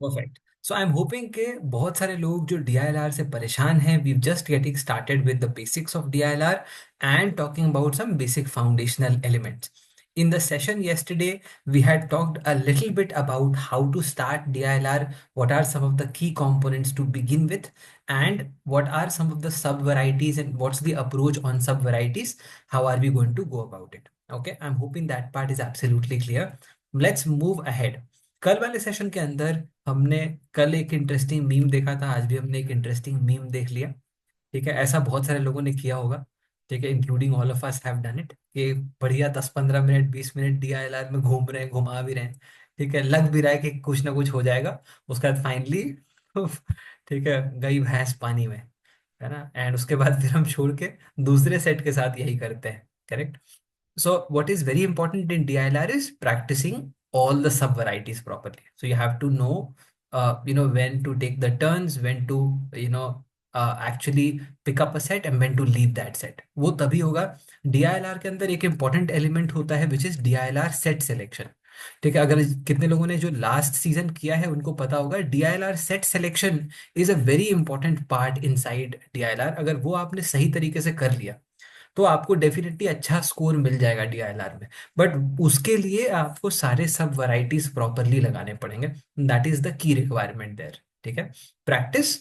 Perfect. So I am hoping के बहुत सारे लोग जो डीआईएलआर से परेशान हैं, we just getting started with the basics of DILR and talking about some basic foundational elements. In the session yesterday, we had talked a little bit about how to start DILR, what are some of the key components to begin with, and what are some of the sub varieties and what's the approach on sub varieties. How are we going to go about it? Okay, I'm hoping that part is absolutely clear. Let's move ahead. कल वाले session के अंदर हमने कल एक interesting meme देखा था, आज भी हमने एक इंटरेस्टिंग मीम देख लिया। ठीक है, ऐसा बहुत सारे लोगों ने किया होगा। ठीक है, including all of us have done it, कि बढ़िया 10-15 मिनट 20 मिनट डीआईएलआर में घूम रहे हैं, घुमा भी रहे हैं। ठीक है, लग भी रहा है कि कुछ ना कुछ हो जाएगा। उसके बाद फाइनली ठीक है, गई भैंस पानी में, है ना। एंड उसके बाद फिर हम छोड़ के दूसरे सेट के साथ यही करते हैं। Correct. So what is very important in DILR is practicing all the sub varieties properly. So you have to know, when to take the turns, when to, actually pick up a set and when to leave that set. वो तभी होगा। DILR के अंदर एक important element होता है which is DILR set selection। ठीक है, अगर कितने लोगों ने जो लास्ट सीजन किया है उनको पता होगा DILR set selection is a very important part inside DILR। अगर वो आपने सही तरीके से कर लिया तो आपको डेफिनेटली अच्छा स्कोर मिल जाएगा डीआईएलआर में। बट उसके लिए आपको सारे सब वैरायटीज प्रॉपरली लगाने पड़ेंगे। That is the key requirement there. ठीक है, practice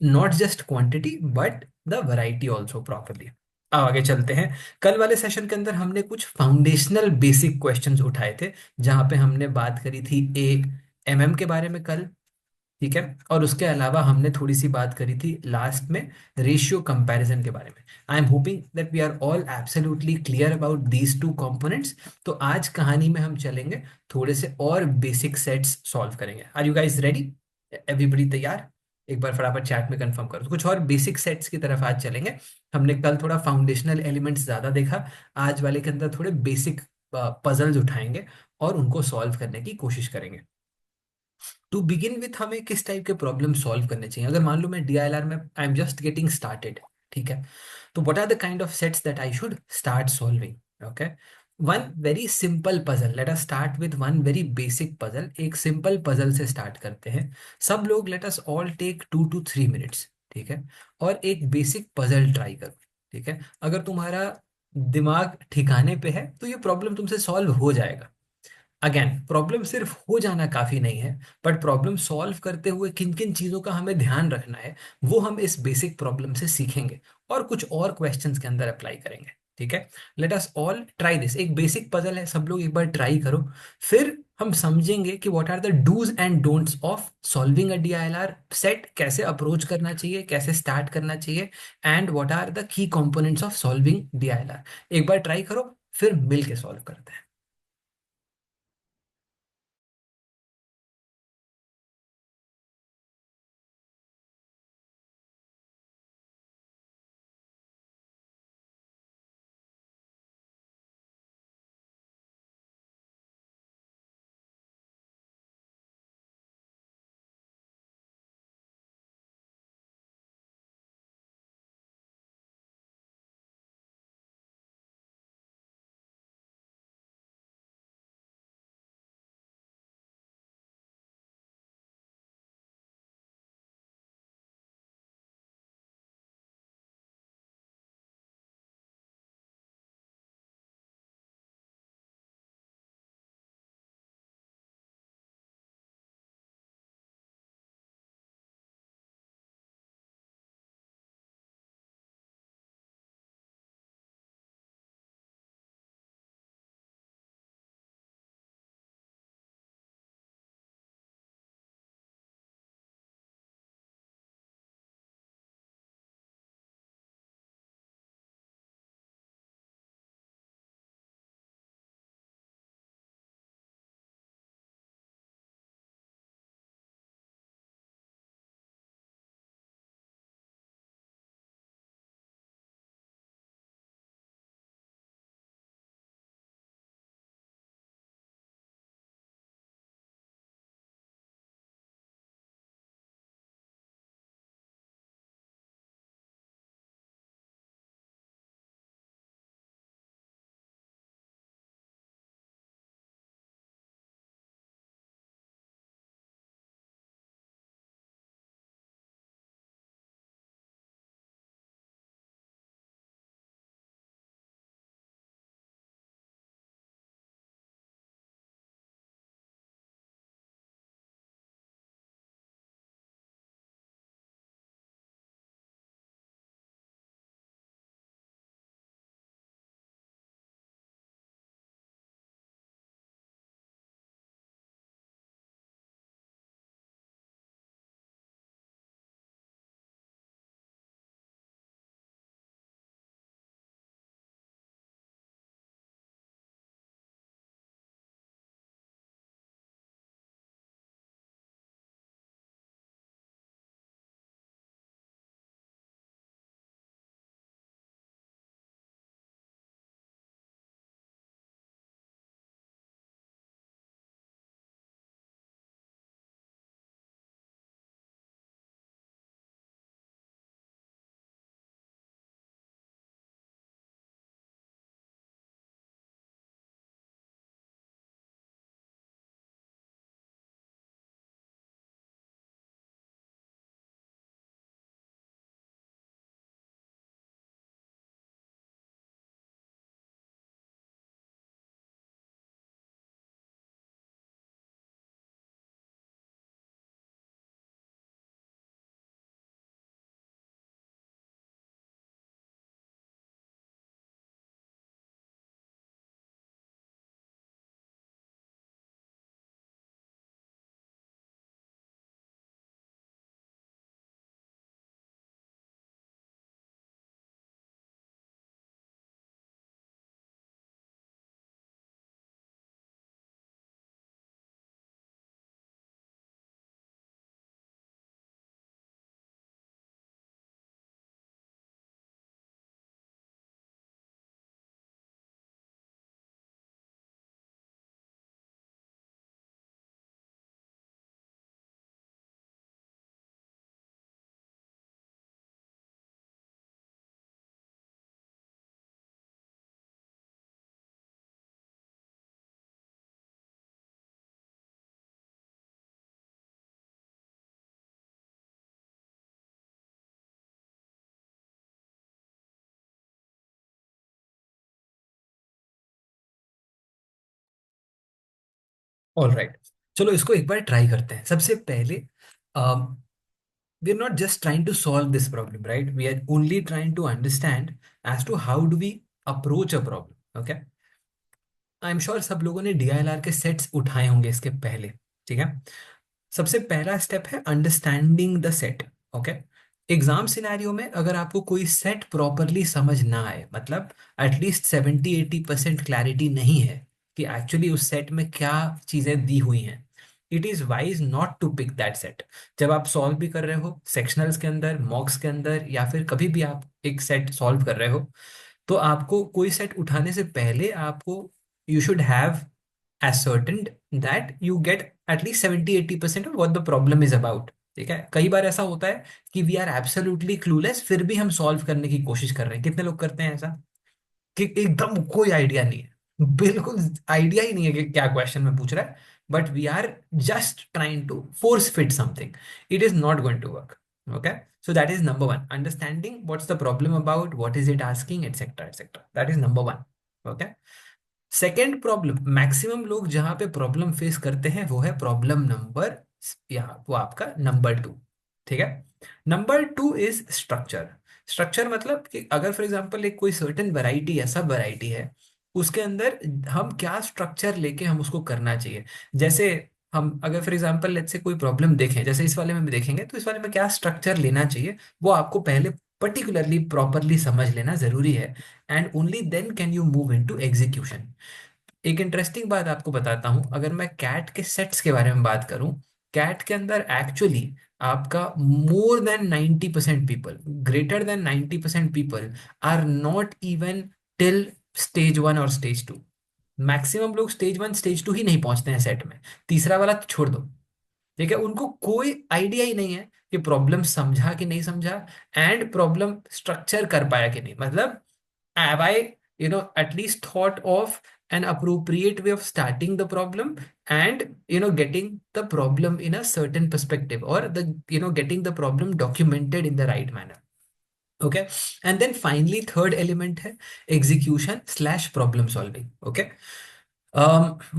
not just quantity but the variety also properly. अब आगे चलते हैं। कल वाले सेशन के अंदर हमने कुछ फाउंडेशनल बेसिक क्वेश्चंस उठाए थे, जहां पे हमने बात करी थी ए एम एम के बारे में कल। ठीक है, और उसके अलावा हमने थोड़ी सी बात करी थी लास्ट में रेशियो कंपैरिजन के बारे में। I am hoping that we are all absolutely clear about these two components. तो आज कहानी में हम चलेंगे, थोड़े से और बेसिक सेट्स सॉल्व करेंगे। Are you guys ready? Everybody तैयार? एक बार फटाफट चैट में कंफर्म करो। तो कुछ और बेसिक सेट्स की तरफ आज चलेंगे। हमने कल थोड़ा फाउंडेशनल एलिमेंट्स ज्यादा देखा, आज वाले के अंदर थोड़े बेसिक पजल्स उठाएंगे और उनको सॉल्व करने की कोशिश करेंगे। टू बिगिन विथ हमें किस टाइप के प्रॉब्लम सॉल्व करने चाहिए? अगर मान लो मैं डीआईएलआर में I am just getting started, ठीक है, तो what are the kind of sets that I should start solving? Okay, one very simple puzzle. Let us start with one very basic puzzle. एक सिंपल पजल से start करते हैं सब लोग। Let us all take 2 to 3 minutes. ठीक है, और एक बेसिक पजल ट्राई करो। ठीक है, अगर तुम्हारा दिमाग ठिकाने पे है तो ये प्रॉब्लम तुमसे सॉल्व हो जाएगा। अगेन, प्रॉब्लम सिर्फ हो जाना काफी नहीं है, बट प्रॉब्लम सॉल्व करते हुए किन किन चीजों का हमें ध्यान रखना है वो हम इस बेसिक प्रॉब्लम से सीखेंगे और कुछ और क्वेश्चंस के अंदर अप्लाई करेंगे। ठीक है, let us all try this. एक बेसिक पजल है, सब लोग एक बार ट्राई करो। फिर हम समझेंगे कि what are the dos and don'ts of solving a DILR set, कैसे अप्रोच करना चाहिए, कैसे स्टार्ट करना चाहिए, and what are the key components of solving DILR. एक बार ट्राई करो, फिर मिल के सॉल्व करते हैं। ऑल राइट, चलो इसको एक बार ट्राई करते हैं। सबसे पहले we are not just trying to solve this problem, right? We are only trying to understand as to how do we approach a problem. Okay, I am sure सब लोगों ने डीआईएलआर के सेट्स उठाए होंगे इसके पहले। ठीक है, सबसे पहला स्टेप है understanding the set. Okay, exam scenario में अगर आपको कोई सेट प्रॉपरली समझ ना आए, मतलब एटलीस्ट 70-80% क्लैरिटी नहीं है कि एक्चुअली उस सेट में क्या चीजें दी हुई हैं, it is wise not to pick that set. जब आप सॉल्व भी कर रहे हो सेक्शनल्स के अंदर, मॉक्स के अंदर, या फिर कभी भी आप एक सेट सॉल्व कर रहे हो, तो आपको कोई सेट उठाने से पहले आपको you should have ascertained that you get at least 70-80% of what the problem is about। ठीक है, कई बार ऐसा होता है कि वी आर एब्सोल्युटली क्लूलेस, फिर भी हम सॉल्व करने की कोशिश कर रहे हैं। कितने लोग करते हैं ऐसा कि एकदम कोई आइडिया नहीं है, बिल्कुल आइडिया ही नहीं है कि क्या क्वेश्चन में पूछ रहा है, but we are just trying to force fit something, it is not going to work. Okay, so that is number one, understanding what's the problem about, what is it asking, etc etc, that is number one। okay, second problem, maximum लोग जहां पे problem face करते हैं वो है problem number, या वो आपका नंबर टू। ठीक है, number two is structure. Structure मतलब कि अगर फॉर एग्जांपल एक कोई सर्टेन वैरायटी है, सब वैरायटी है, उसके अंदर हम क्या स्ट्रक्चर लेके हम उसको करना चाहिए। जैसे हम अगर फॉर एग्जांपल लेट्स से कोई प्रॉब्लम देखें, जैसे इस वाले में भी देखेंगे, तो इस वाले में क्या स्ट्रक्चर लेना चाहिए वो आपको पहले पर्टिकुलरली प्रॉपरली समझ लेना जरूरी है, and only then can you move into execution. एक इंटरेस्टिंग बात आपको बताता हूं, अगर मैं कैट के सेट्स के बारे में बात करूं, कैट के अंदर एक्चुअली आपका more than 90% people, greater than 90% people are not even till stage 1 और स्टेज 2। मैक्सिमम लोग स्टेज 1 स्टेज 2 ही नहीं पहुंचते हैं सेट में, तीसरा वाला तो छोड़ दो। ठीक है, उनको कोई आइडिया ही नहीं है कि प्रॉब्लम समझा कि नहीं समझा, एंड प्रॉब्लम स्ट्रक्चर कर पाया कि नहीं। मतलब have I, at least thought of an appropriate way of starting the problem, and getting the problem in a certain perspective, or the getting the problem documented in the right manner। okay, and then finally third element है execution/problem solving। okay,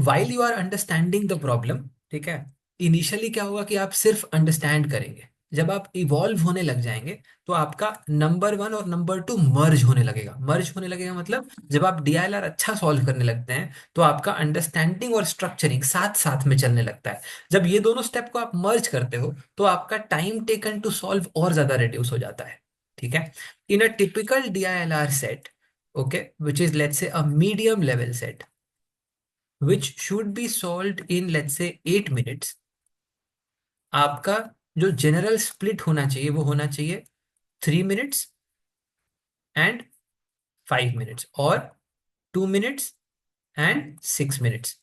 while you are understanding the problem, ठीक है, initially क्या होगा कि आप सिर्फ understand करेंगे। जब आप इवॉल्व होने लग जाएंगे तो आपका नंबर 1 और नंबर 2 मर्ज होने लगेगा। मर्ज होने लगेगा मतलब जब आप डीआईएलआर अच्छा सॉल्व करने लगते हैं तो आपका अंडरस्टैंडिंग और स्ट्रक्चरिंग साथ साथ में चलने लगता है। जब ये दोनों स्टेप को आप मर्ज करते हो तो आपका टाइम टेकन टू सॉल्व और ज्यादा रिड्यूस हो जाता है। ठीक है, in a typical DILR set, okay, which is let's say a medium level set which should be solved in let's say 8 minutes, आपका जो जनरल स्प्लिट होना चाहिए वो होना चाहिए 3 minutes एंड 5 minutes, और 2 minutes एंड 6 minutes।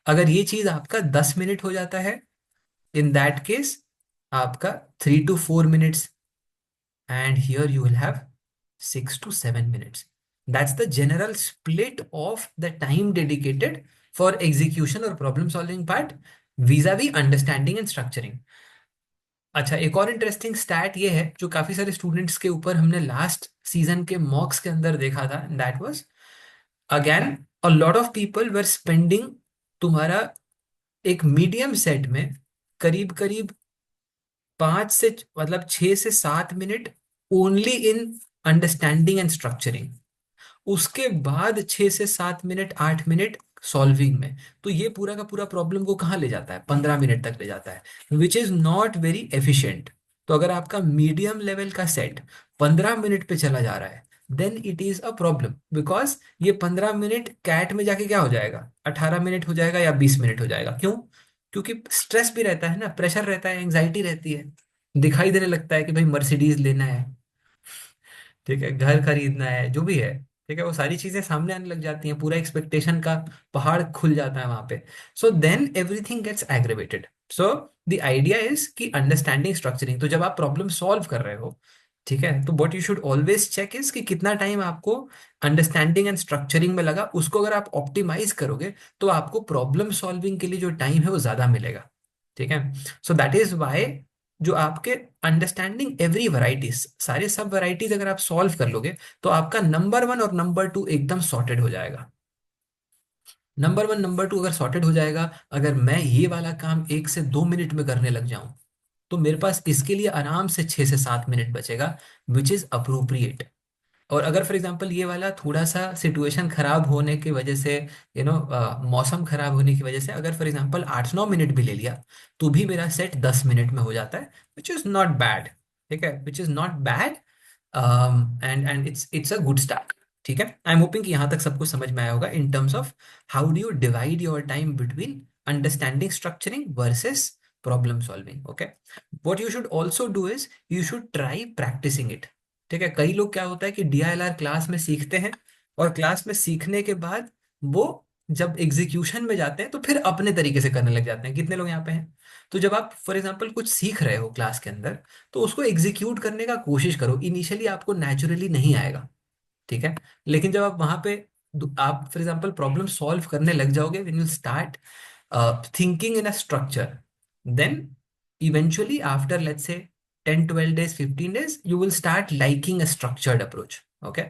अगर ये चीज आपका 10 मिनट हो जाता है, इन दैट केस आपका 3 to 4 minutes, and here you will have 6 to 7 minutes। That's the general split of the time dedicated for execution or problem solving part vis-a-vis understanding and structuring। अच्छा, एक और interesting stat ये है जो काफी सारे students के ऊपर हमने लास्ट सीजन के मॉक्स के अंदर देखा था, that was again a lot of people were spending तुम्हारा एक मीडियम सेट में करीब करीब 5 से मतलब 6 से 7 minute only in understanding and structuring, उसके बाद 6 से 7 मिनट 8 मिनट सॉल्विंग में। तो ये पूरा का पूरा प्रॉब्लम को कहाँ ले जाता है, 15 मिनट तक ले जाता है, which is not very efficient. तो अगर आपका मीडियम लेवल का सेट 15 मिनट पे चला जा रहा है, then it is a problem, because ये 15 मिनट कैट में जाके क्या हो जाएगा, 18 मिनट हो जाएगा या 20 मिनट हो जाएगा। क्यों? क्योंकि स्ट्रेस भी रहता है ना, प्रेशर रहता है, एंग्जाइटी रहती है, दिखाई देने लगता है कि भाई मर्सिडीज लेना है, ठीक है, घर खरीदना है, जो भी है, ठीक है, वो सारी चीजें सामने आने लग जाती हैं, पूरा एक्सपेक्टेशन का पहाड़ खुल जाता है वहां पे। So then everything gets aggravated. So the idea is कि अंडरस्टैंडिंग स्ट्रक्चरिंग, तो जब आप प्रॉब्लम सॉल्व कर रहे हो, ठीक है, तो what you should always check is कि कितना टाइम आपको अंडरस्टैंडिंग एंड स्ट्रक्चरिंग में लगा। उसको अगर आप ऑप्टिमाइज करोगे तो आपको प्रॉब्लम सॉल्विंग के लिए जो टाइम है वो ज्यादा मिलेगा। ठीक है, सो दैट इज वाई जो आपके अंडरस्टैंडिंग एवरी वैरायटीज, सारे सब वैरायटीज अगर आप सॉल्व कर लोगे तो आपका नंबर 1 और नंबर 2 एकदम सॉर्टेड हो जाएगा। नंबर वन, नंबर टू अगर सॉर्टेड हो जाएगा, अगर मैं ये वाला काम 1 से 2 मिनट में करने लग जाऊं, तो मेरे पास इसके लिए आराम से 6 से 7 मिनट बचेगा, विच इज अप्रोप्रिएट। और अगर फॉर एग्जांपल ये वाला थोड़ा सा सिचुएशन खराब होने की वजह से, मौसम खराब होने की वजह से अगर फॉर एग्जांपल 8-9 मिनट भी ले लिया, तो भी मेरा सेट 10 मिनट में हो जाता है, विच इज नॉट बैड। ठीक है, which is not bad. And it's a good start. ठीक है, आई एम होपिंग कि यहाँ तक सबको समझ में आया होगा in terms of how do you divide your time between understanding structuring versus problem solving. Okay, what you should also do is you should try practicing it. ठीक है, कई लोग क्या होता है कि डीआईएलआर क्लास में सीखते हैं, और क्लास में सीखने के बाद वो जब एग्जीक्यूशन में जाते हैं तो फिर अपने तरीके से करने लग जाते हैं। कितने लोग यहाँ पे हैं? तो जब आप फॉर एग्जांपल कुछ सीख रहे हो क्लास के अंदर, तो उसको एग्जीक्यूट करने का कोशिश करो। इनिशियली आपको नेचुरली नहीं आएगा, ठीक है, लेकिन जब आप वहां पे आप फॉर एग्जांपल प्रॉब्लम सॉल्व करने लग जाओगे, when you start thinking in a structure, then eventually after let's say 10-12 days, 15 days, you will start liking a structured approach. Okay,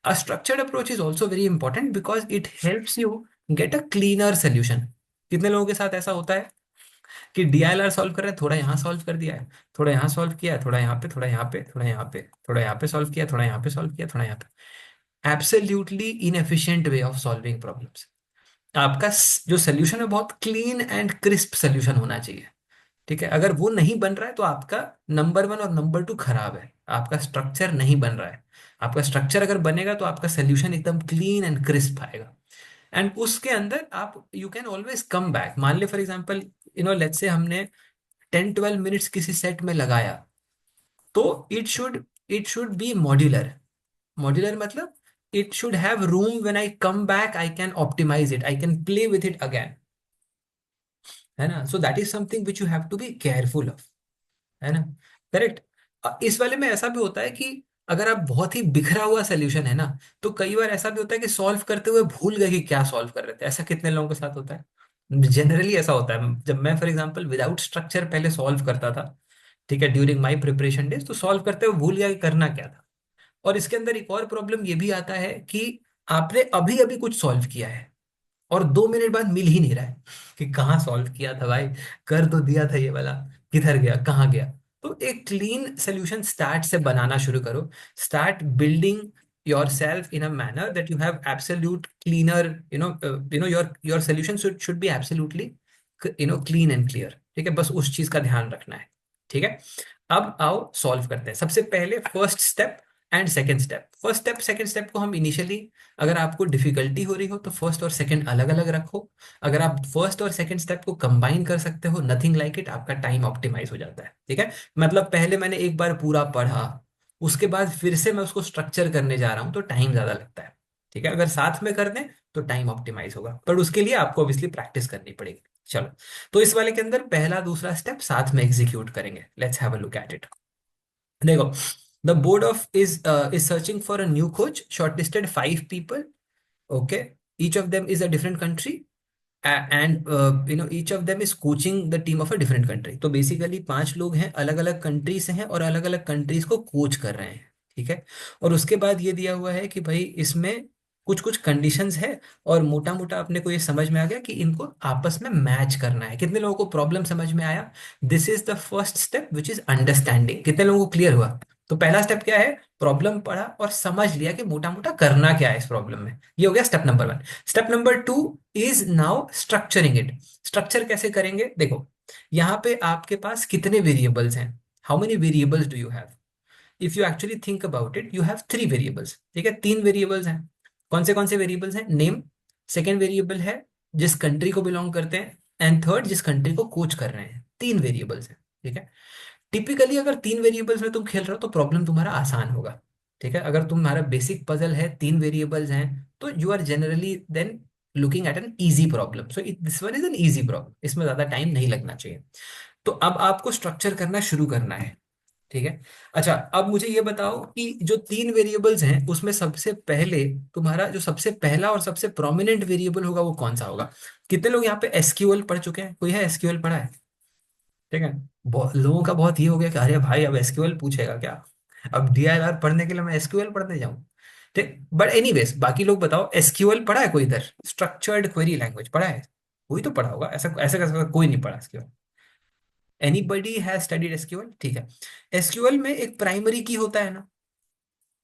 a structured approach is also very important because it helps you get a cleaner solution. कितने लोगों के साथ ऐसा होता है कि DILR solve कर रहे हैं, थोड़ा यहाँ सॉल्व कर दिया है, थोड़ा यहाँ सॉल्व किया है, थोड़ा यहाँ पे, थोड़ा यहाँ पे, थोड़ा यहाँ पे, थोड़ा यहाँ पे सॉल्व किया, थोड़ा यहाँ पे सॉल्व किया, थोड़ा यहाँ पे, absolutely inefficient way of solving problems. आपका जो सोल्यूशन है बहुत क्लीन एंड क्रिस्प सोल्यूशन होना चाहिए। ठीक है, अगर वो नहीं बन रहा है तो आपका नंबर वन और नंबर टू खराब है, आपका स्ट्रक्चर नहीं बन रहा है। आपका स्ट्रक्चर अगर बनेगा तो आपका सोल्यूशन एकदम क्लीन एंड क्रिस्प आएगा। एंड उसके अंदर आप you can always come back. मान ले फॉर एग्जांपल, लेट्स से हमने 10-12 मिनट्स किसी सेट में लगाया, तो it should be modular. Modular मतलब it should have room, when I come back I can optimise it, I can play with it again. है ना? So that is something which you have to be careful of. है ना? Correct. इस वाले में ऐसा भी होता है कि अगर आप बहुत ही बिखरा हुआ सोल्यूशन है ना, तो कई बार ऐसा भी होता है कि सॉल्व करते हुए भूल गए कि क्या सॉल्व कर रहे थे। ऐसा कितने लोगों के साथ होता है? जनरली ऐसा होता है। जब मैं फॉर एग्जांपल विदाउट स्ट्रक्चर पहले सॉल्व करता था, ठीक है, ड्यूरिंग माय प्रिपरेशन डेज, तो सॉल्व करते हुए भूल गया कि करना क्या था। और इसके अंदर एक और प्रॉब्लम ये भी आता है कि आपने अभी अभी कुछ सॉल्व किया है और 2 मिनट बाद मिल ही नहीं रहा है कि कहाँ सॉल्व किया था भाई, कर तो दिया था ये वाला, किधर गया, कहाँ गया। तो एक क्लीन सोल्यूशन स्टार्ट से बनाना शुरू करो। Start building your self in a manner that you have absolute cleaner, your solution should be absolutely clean and clear. ठीक है, बस उस चीज का ध्यान रखना है। ठीक है, अब आओ सॉल्व करते हैं। सबसे पहले first step and second step. First step second step को हम इनिशियली, अगर आपको डिफिकल्टी हो रही हो तो फर्स्ट और सेकंड अलग अलग रखो। अगर आप फर्स्ट और सेकंड स्टेप को कंबाइन कर सकते हो, नथिंग लाइक इट, आपका टाइम ऑप्टिमाइज हो जाता है। ठीक है, मतलब पहले मैंने एक बार पूरा पढ़ा, उसके बाद फिर से मैं उसको स्ट्रक्चर करने जा रहा हूं तो टाइम ज्यादा लगता है। ठीक है, अगर साथ में कर दें तो टाइम ऑप्टिमाइज होगा, पर उसके लिए आपको ऑब्वियसली प्रैक्टिस करनी पड़ेगी। चलो, तो इस वाले के अंदर पहला दूसरा स्टेप साथ में एग्जीक्यूट करेंगे। Let's have a look at it. देखो, the board of is searching for a new coach, shortlisted 5 people. Okay, each of them is a different country, and each of them is coaching the team of a different country. तो basically 5 लोग हैं, अलग अलग country से हैं और अलग अलग कंट्रीज को कोच कर रहे हैं। ठीक है, और उसके बाद ये दिया हुआ है कि भाई इसमें कुछ कुछ कंडीशंस है, और मोटा मोटा अपने को ये समझ में आ गया कि इनको आपस में मैच करना है। कितने लोगों को प्रॉब्लम समझ में आया? This is the first step which is understanding. कितने लोगों को क्लियर हुआ? तो पहला स्टेप क्या है? प्रॉब्लम पढ़ा और समझ लिया कि मोटा मोटा करना क्या है इस प्रॉब्लम में। ये हो गया step number one. Step number two is now structuring it. Structure कैसे करेंगे? देखो, यहाँ पे आपके पास कितने वेरिएबल्स हैं? How many variables do you have? If you actually think about it, you have 3 variables. ठीक है, 3 वेरिएबल्स हैं। कौन से वेरिएबल्स हैं? नेम, सेकेंड वेरिएबल है जिस कंट्री को बिलोंग करते हैं, एंड थर्ड जिस कंट्री को कोच कर रहे हैं। 3 वेरिएबल्स हैं। ठीक है, टिपिकली अगर 3 वेरिएबल्स में तुम खेल रहे हो तो प्रॉब्लम तुम्हारा आसान होगा। ठीक है, अगर तुम्हारा बेसिक पजल है, 3 वेरिएबल्स हैं, तो you are generally then looking at an easy problem. So this one is an easy problem, इसमें ज्यादा टाइम नहीं लगना चाहिए। तो अब आपको स्ट्रक्चर करना शुरू करना है। ठीक है, अच्छा, अब मुझे ये बताओ कि जो 3 वेरिएबल्स हैं उसमें सबसे पहले तुम्हारा जो सबसे पहला और सबसे प्रोमिनेंट वेरिएबल होगा वो कौन सा होगा? कितने लोग यहाँ पे एसक्यूएल पढ़ चुके हैं? कोई है एसक्यूएल पढ़ा है? ठीक है, बहुत लोगों का बहुत ये हो गया कि अरे भाई अब एसक्यूएल पूछेगा क्या, अब डीआईएलआर पढ़ने के लिए मैं एसक्यूएल पढ़ने जाऊं? ठीक, बट एनीवेज बाकी लोग बताओ, एसक्यूएल पढ़ा है कोई इधर? स्ट्रक्चर्ड क्वेरी लैंग्वेज पढ़ा है? कोई तो पढ़ा होगा, ऐसा ऐसा कैसा कोई नहीं पढ़ा SQL? Anybody has studied SQL? ठीक है। एसक्यूएल में एक प्राइमरी की होता है ना,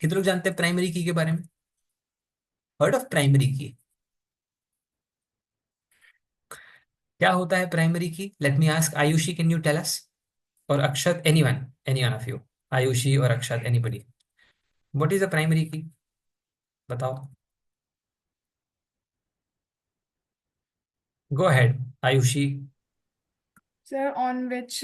कितने लोग जानते हैं प्राइमरी की के बारे में? वर्ड ऑफ प्राइमरी की, क्या होता है primary key? Let me ask Ayushi, can you tell us? और Akshat, anyone, anyone of you, Ayushi और Akshat, anybody, what is a primary key? बताओ। Go ahead Ayushi. Sir, on which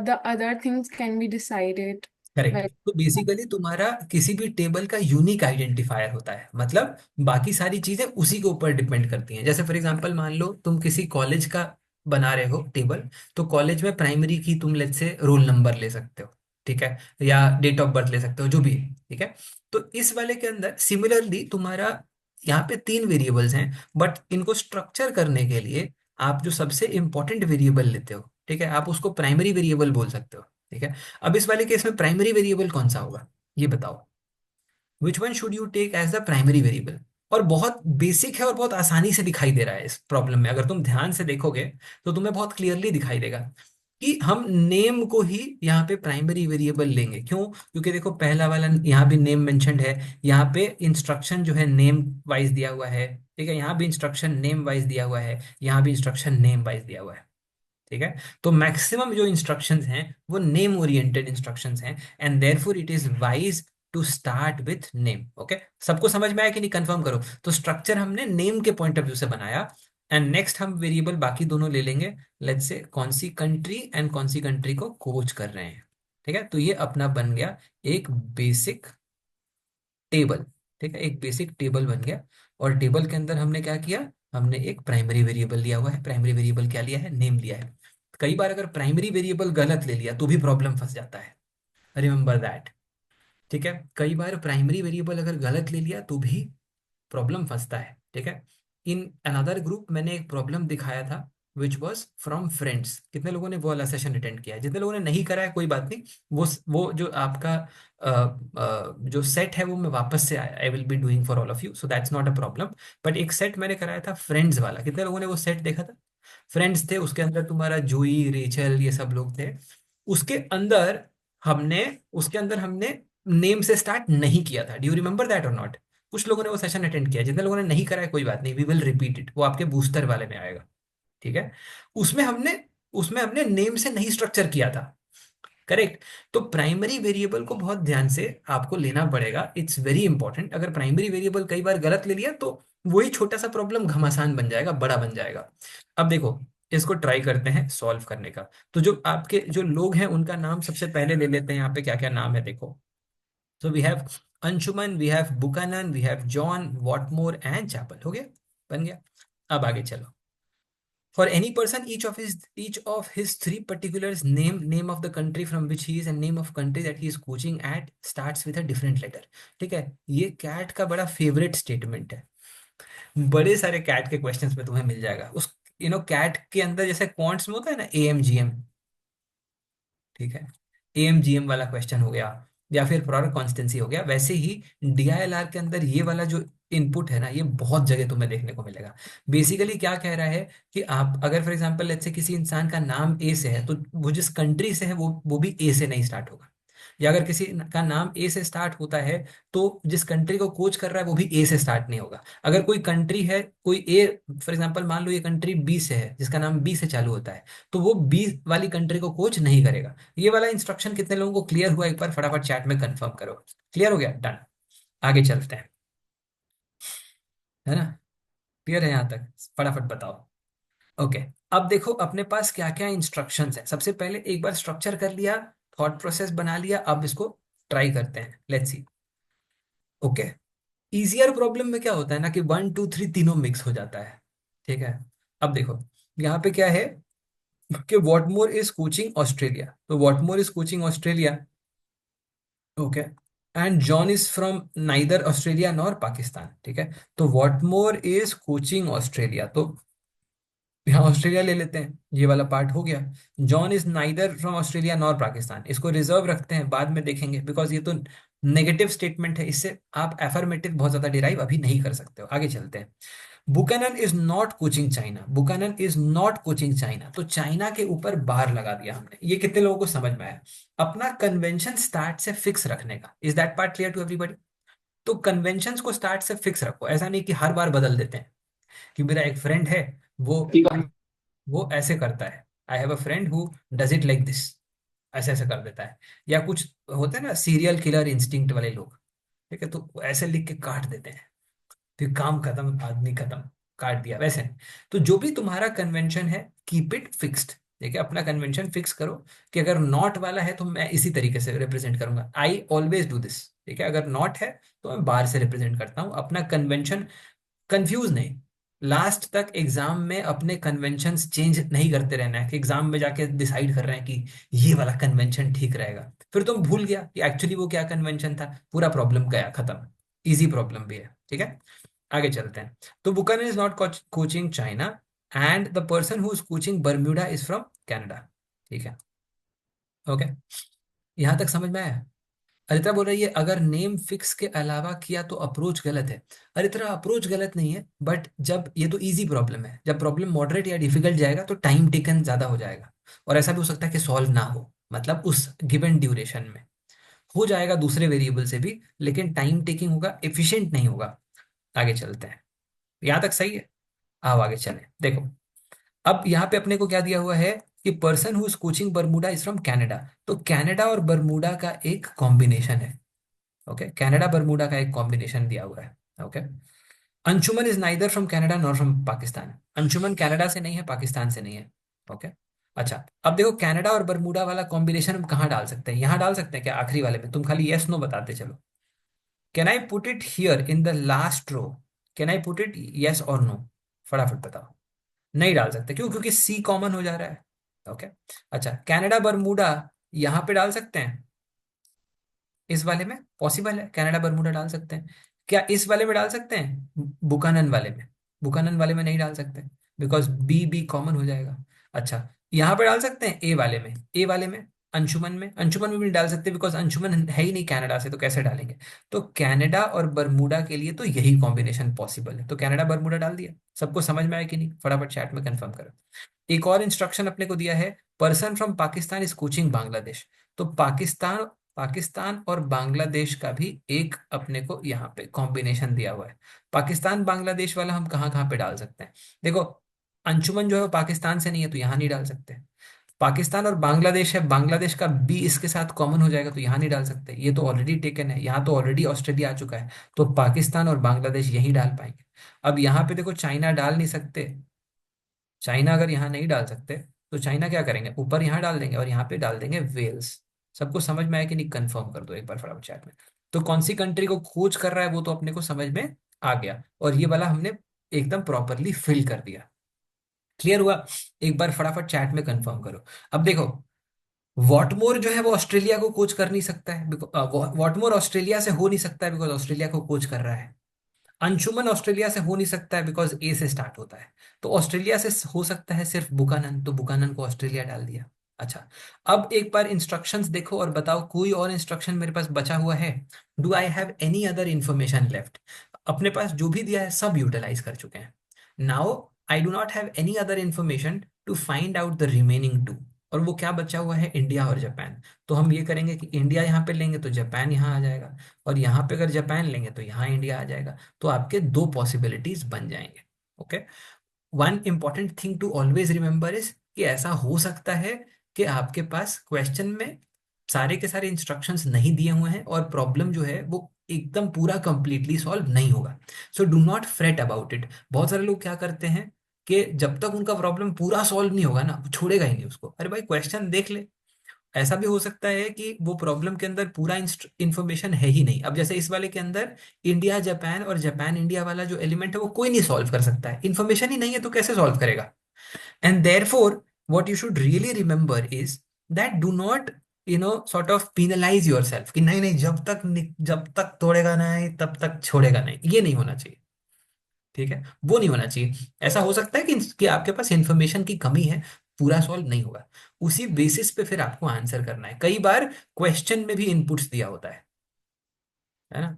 the other things can be decided. Correct, Well, तो basically तुम्हारा किसी भी table का unique identifier होता है, मतलब बाकी सारी चीजें उसी के ऊपर डिपेंड करती हैं। जैसे फॉर एग्जांपल मान लो तुम किसी कॉलेज का बना रहे हो टेबल, तो कॉलेज में प्राइमरी की तुम लेट से रोल नंबर ले सकते हो, ठीक है, या डेट ऑफ बर्थ ले सकते हो, जो भी है, ठीक है। तो इस वाले के अंदर सिमिलरली तुम्हारा यहाँ पे तीन वेरिएबल्स हैं, बट इनको स्ट्रक्चर करने के लिए आप जो सबसे इंपॉर्टेंट वेरिएबल लेते हो, ठीक है, आप उसको प्राइमरी वेरिएबल बोल सकते हो, ठीक है। अब इस वाले केस में प्राइमरी वेरिएबल कौन सा होगा, ये बताओ। Which one should you take as the primary variable? और बहुत बेसिक है और बहुत आसानी से दिखाई दे रहा है इस प्रॉब्लम में, अगर तुम ध्यान से देखोगे तो तुम्हें बहुत क्लियरली दिखाई देगा कि हम नेम को ही यहाँ पे प्राइमरी वेरिएबल लेंगे। क्यों? क्योंकि देखो पहला वाला यहाँ भी नेम मेंशन्ड है, यहाँ पे इंस्ट्रक्शन जो है नेम वाइज दिया हुआ है, ठीक है, यहाँ भी इंस्ट्रक्शन नेम वाइज दिया हुआ है, यहाँ भी इंस्ट्रक्शन नेम वाइज दिया हुआ है, ठीक है। तो मैक्सिमम जो इंस्ट्रक्शंस हैं वो नेम ओरिएंटेड इंस्ट्रक्शंस हैं, and therefore it is wise to start with name. Okay, सबको समझ में आया कि नहीं? कंफर्म करो। तो स्ट्रक्चर हमने नेम के पॉइंट ऑफ व्यू से बनाया, एंड नेक्स्ट हम वेरिएबल बाकी दोनों ले लेंगे, लेट्स से कौन सी कंट्री एंड कौन सी कंट्री को कोच कर रहे हैं, ठीक है। तो ये अपना बन गया एक बेसिक टेबल, ठीक है, एक बेसिक टेबल बन गया। और टेबल के अंदर हमने क्या किया? हमने एक प्राइमरी वेरिएबल लिया हुआ है। प्राइमरी वेरिएबल क्या लिया है? नेम लिया है। कई बार अगर प्राइमरी वेरिएबल गलत ले लिया तो भी प्रॉब्लम फंस जाता है, रिमेंबर दैट, ठीक है। कई बार प्राइमरी वेरिएबल अगर गलत ले लिया तो भी प्रॉब्लम फंसता है, ठीक है। इन अनदर ग्रुप मैंने एक प्रॉब्लम दिखाया था विच वॉज फ्रॉम फ्रेंड्स। कितने लोगों ने वो वाला सेशन अटेंड किया है? जितने लोगों ने नहीं करा है कोई बात नहीं, वो जो आपका जो सेट है वो मैं वापस से I will be doing for all of you, so that's not a problem. But एक सेट मैंने कराया था फ्रेंड्स वाला, कितने लोगों ने वो सेट देखा था? फ्रेंड्स थे, उसके अंदर तुम्हारा जूही, रेचल, ये सब लोग थे। उसके अंदर हमने उसके अंदर हमने नेम से स्टार्ट नहीं किया था। डू यू रिमेंबर दैट और नॉट? कुछ लोगों ने वो सेशन अटेंड किया, जितने लोगों ने नहीं करा है कोई बात नहीं, वी विल रिपीट इट, वो आपके बूस्टर वाले में आएगा, ठीक है। उसमें हमने उसमें हमने नेम से नहीं स्ट्रक्चर किया था, करेक्ट। तो प्राइमरी वेरिएबल को बहुत ध्यान से आपको लेना पड़ेगा, इट्स वेरी इंपॉर्टेंट। अगर प्राइमरी वेरिएबल कई बार गलत ले लिया तो वही छोटा सा प्रॉब्लम घमासान बन जाएगा, बड़ा बन जाएगा। अब देखो, इसको ट्राई करते हैं सॉल्व करने का। तो जो आपके जो लोग हैं उनका नाम सबसे पहले ले लेते हैं, यहाँ पे क्या क्या नाम है देखो। So we have Anshuman, we have Buchanan, we have John, Whatmore and Chappell. हो गया, बन गया। अब आगे चलो। For any person, each of his three particulars, name of the country from which he is and name of country that he is coaching at starts with a different letter। ठीक है, ये कैट का बड़ा favourite statement है। बड़े सारे cat के questions में तुम्हें मिल जाएगा। उस कैट के अंदर जैसे क्वांट्स में होता है ना, AMGM, ठीक है, AMGM वाला क्वेश्चन हो गया, या फिर प्रोडक्ट कॉन्स्टेंसी हो गया, वैसे ही DILR के अंदर ये वाला जो इनपुट है ना, ये बहुत जगह तुम्हें देखने को मिलेगा। बेसिकली क्या कह रहा है कि आप अगर फॉर एग्जांपल लेट्स से किसी इंसान का नाम ए से है, तो वो जिस कंट्री से है वो भी ए से नहीं स्टार्ट होगा। या अगर किसी का नाम ए से स्टार्ट होता है, तो जिस कंट्री को कोच कर रहा है वो भी ए से स्टार्ट नहीं होगा। अगर कोई कंट्री है, कोई ए, फॉर एग्जांपल मान लो ये कंट्री बी से है, जिसका नाम बी से चालू होता है, तो वो बी वाली कंट्री को कोच नहीं करेगा। ये वाला इंस्ट्रक्शन कितने लोगों को क्लियर हुआ? एक बार फटाफट चैट में कंफर्म करो। क्लियर हो गया? डन। आगे चलते हैं, है ना? क्लियर है यहाँ तक? फटाफट बताओ। ओके, अब देखो अपने पास क्या क्या इंस्ट्रक्शंस हैं। सबसे पहले एक बार स्ट्रक्चर कर लिया, थॉट प्रोसेस बना लिया, अब इसको ट्राई करते हैं, let's see. Okay, easier problem में क्या होता है ना कि 1 2 3 तीनों मिक्स हो जाता है, ठीक है। अब देखो यहाँ पे क्या है कि वॉटमोर इज कोचिंग ऑस्ट्रेलिया, तो Whatmore is coaching Australia, okay, and John is from neither Australia nor Pakistan, ठीक है। तो वॉटमोर इज कोचिंग ऑस्ट्रेलिया, तो यहाँ ऑस्ट्रेलिया ले लेते हैं, ये वाला पार्ट हो गया। John is neither from Australia nor Pakistan, इसको रिजर्व रखते हैं, बाद में देखेंगे, बिकॉज ये तो नेगेटिव स्टेटमेंट है, इससे आप एफर्मेटिव बहुत ज्यादा डिराइव अभी नहीं कर सकते हो। आगे चलते हैं। Buchanan is not coaching China, Buchanan is not coaching China, तो चाइना के ऊपर बार लगा दिया हमने। ये कितने लोगों को समझ में आया? अपना कन्वेंशन स्टार्ट से फिक्स रखने का। Is that part clear to everybody? तो कन्वेंशंस को स्टार्ट से फिक्स रखो, ऐसा नहीं कि हर बार बदल देते हैं। कि मेरा एक फ्रेंड है, वो वो ऐसे करता है, I have a friend who does it like this, ऐसे ऐसे कर देता है। या कुछ होते हैं ना सीरियल किलर इंस्टिंक्ट वाले लोग, ठीक है, तो वो ऐसे लिख के काट देते हैं, फिर काम खत्म, आदमी खत्म, काट दिया, वैसे नहीं। तो जो भी तुम्हारा कन्वेंशन है, कीप इट फिक्स्ड। ठीक है, अपना कन्वेंशन फिक्स करो कि अगर नॉट वाला है तो मैं इसी तरीके से रिप्रेजेंट करूंगा, आई ऑलवेज डू दिस। ठीक है, अगर नॉट है तो मैं बार से रिप्रेजेंट करता हूं अपना कन्वेंशन। कंफ्यूज नहीं, लास्ट तक एग्जाम में अपने कन्वेंशंस चेंज नहीं करते रहना है कि एग्जाम में जाके डिसाइड कर रहे हैं कि ये वाला कन्वेंशन ठीक रहेगा, फिर तुम भूल गया कि एक्चुअली वो क्या कन्वेंशन था, पूरा प्रॉब्लम गया खत्म। इजी प्रॉब्लम भी है, ठीक है। आगे चलते हैं। तो Buchanan is not coaching China and the person who is coaching Bermuda is from Canada. ठीक है, ओके, यहां तक समझ में आया? अरित्रा बोल रही है अगर नेम फिक्स के अलावा किया तो अप्रोच गलत है। अरित्रा अप्रोच गलत नहीं है, बट जब ये तो इजी प्रॉब्लम है, जब प्रॉब्लम मॉडरेट या डिफिकल्ट जाएगा तो टाइम टेकन ज्यादा हो जाएगा। और ऐसा भी हो सकता है कि सॉल्व ना हो, मतलब उस गिवन ड्यूरेशन में हो जाएगा दूसरे वेरिएबल से भी, लेकिन टाइम टेकिंग होगा, एफिशिएंट नहीं होगा। आगे चलते हैं, यहां तक सही है? आओ आगे चलें, देखो। अब यहाँ पे अपने को क्या दिया हुआ है कि person who is coaching Bermuda is from Canada. तो कनाडा और बर्मुडा का एक कॉम्बिनेशन है। ओके, कनाडा बर्मुडा का एक कॉम्बिनेशन दिया हुआ है। Okay, Anshuman is neither from Canada nor from Pakistan. Anshuman Canada से नहीं है, पाकिस्तान से नहीं है। ओके, अच्छा, अब देखो कनाडा और बर्मुडा वाला कॉम्बिनेशन हम कहाँ डाल सकते हैं? यहाँ डाल सकते हैं क्या आखिरी वाले में? तुम खाली यस नो बताते चलो। Can I put it here in the last row? Can I put it yes और नो? फटाफट बताओ। नहीं डाल सकते, क्यों? क्योंकि सी कॉमन हो जा रहा है। ओके, अच्छा, कनाडा बर्मुडा यहाँ पे डाल सकते हैं? इस वाले में पॉसिबल है, कनाडा बर्मुडा डाल सकते हैं। क्या इस वाले में डाल सकते हैं? बुकानन वाले में? बुकानन वाले में नहीं डाल सकते, बिकॉज बी बी कॉमन हो जाएगा। अच्छा, यहाँ पे डाल सकते हैं ए वाले में? ए वाले में अंशुमन में? अंशुमन में भी नहीं डाल सकते, बिकॉज अंशुमन है ही नहीं कनाडा से, तो कैसे डालेंगे? तो कनाडा और बर्मुडा के लिए तो यही कॉम्बिनेशन पॉसिबल है, तो कनाडा बर्मुडा डाल दिया। सबको समझ में आया कि नहीं? फटाफट चैट में कंफर्म करो। एक और इंस्ट्रक्शन अपने को दिया है, person from Pakistan is coaching Bangladesh. तो पाकिस्तान पाकिस्तान और बांग्लादेश का भी एक अपने को यहाँ पे कॉम्बिनेशन दिया हुआ है। पाकिस्तान बांग्लादेश वाला हम कहाँ कहाँ पे डाल सकते हैं? देखो, अंशुमन जो है वो पाकिस्तान से नहीं है, तो यहाँ नहीं डाल सकते। पाकिस्तान और बांग्लादेश है, बांग्लादेश का बी इसके साथ कॉमन हो जाएगा, तो यहाँ नहीं डाल सकते, ये तो ऑलरेडी टेकन है, यहाँ तो ऑलरेडी ऑस्ट्रेलिया आ चुका है। तो पाकिस्तान और बांग्लादेश यही डाल पाएंगे। अब यहाँ पे देखो, चाइना डाल नहीं सकते। चाइना अगर यहाँ नहीं डाल सकते, तो चाइना क्या करेंगे, ऊपर यहाँ डाल देंगे और यहाँ पे डाल देंगे वेल्स। सबको समझ में आया कि नहीं? कंफर्म कर दो एक बार फटाफट चैट में। तो कौन सी कंट्री को खोज कर रहा है वो तो अपने को समझ में आ गया, और ये वाला हमने एकदम प्रॉपरली फिल कर दिया। क्लियर हुआ? एक बार फटाफट चैट में कंफर्म करो। अब देखो, वॉटमोर जो है वो ऑस्ट्रेलिया को कोच कर नहीं सकता है, वॉटमोर ऑस्ट्रेलिया से हो नहीं सकता है, बिकॉज ऑस्ट्रेलिया को कोच कर रहा है। अंशुमन ऑस्ट्रेलिया से हो नहीं सकता है, बिकॉज ए से स्टार्ट होता है। तो ऑस्ट्रेलिया से हो सकता है सिर्फ बुकानन, तो बुकानन को ऑस्ट्रेलिया डाल दिया। अच्छा, अब एक बार इंस्ट्रक्शंस देखो और बताओ कोई और इंस्ट्रक्शन मेरे पास बचा हुआ है? Do I have any other information left? अपने पास जो भी दिया है सब यूटिलाइज कर चुके हैं। Now I do not have any other information to find out the remaining two. और वो क्या बचा हुआ है? इंडिया और जापान। तो हम ये करेंगे कि इंडिया यहाँ पे लेंगे तो जापान यहाँ आ जाएगा, और यहाँ पे अगर जापान लेंगे तो यहाँ इंडिया आ जाएगा। तो आपके दो पॉसिबिलिटीज बन जाएंगे। Okay, one important thing to always remember is कि ऐसा हो सकता है कि आपके पास क्वेश्चन में सारे के सारे इंस्ट्रक्शंस नहीं दिए हुए हैं और प्रॉब्लम जो है वो एकदम पूरा कंप्लीटली सॉल्व नहीं होगा। So do not freight about it. बहुत सारे लोग क्या करते हैं कि जब तक उनका प्रॉब्लम पूरा सॉल्व नहीं होगा ना, वो छोड़ेगा ही नहीं उसको। अरे भाई, क्वेश्चन देख ले। ऐसा भी हो सकता है कि वो प्रॉब्लम के अंदर पूरा इंफॉर्मेशन है ही नहीं। अब जैसे इस वाले के अंदर इंडिया जापान और जापान इंडिया वाला जो एलिमेंट है वो कोई नहीं सॉल्व कर सकता है, इन्फॉर्मेशन ही नहीं है, तो कैसे सॉल्व करेगा? And therefore what you should really remember is that do not sort of penalise your self कि नहीं नहीं, जब तक तोड़ेगा नहीं तब तक छोड़ेगा नहीं, ये नहीं होना चाहिए। ठीक है, वो नहीं होना चाहिए। ऐसा हो सकता है कि आपके पास इंफॉर्मेशन की कमी है, पूरा सॉल्व नहीं होगा। उसी बेसिस पे फिर आपको आंसर करना है। कई बार क्वेश्चन में भी इनपुट्स दिया होता है। है ना?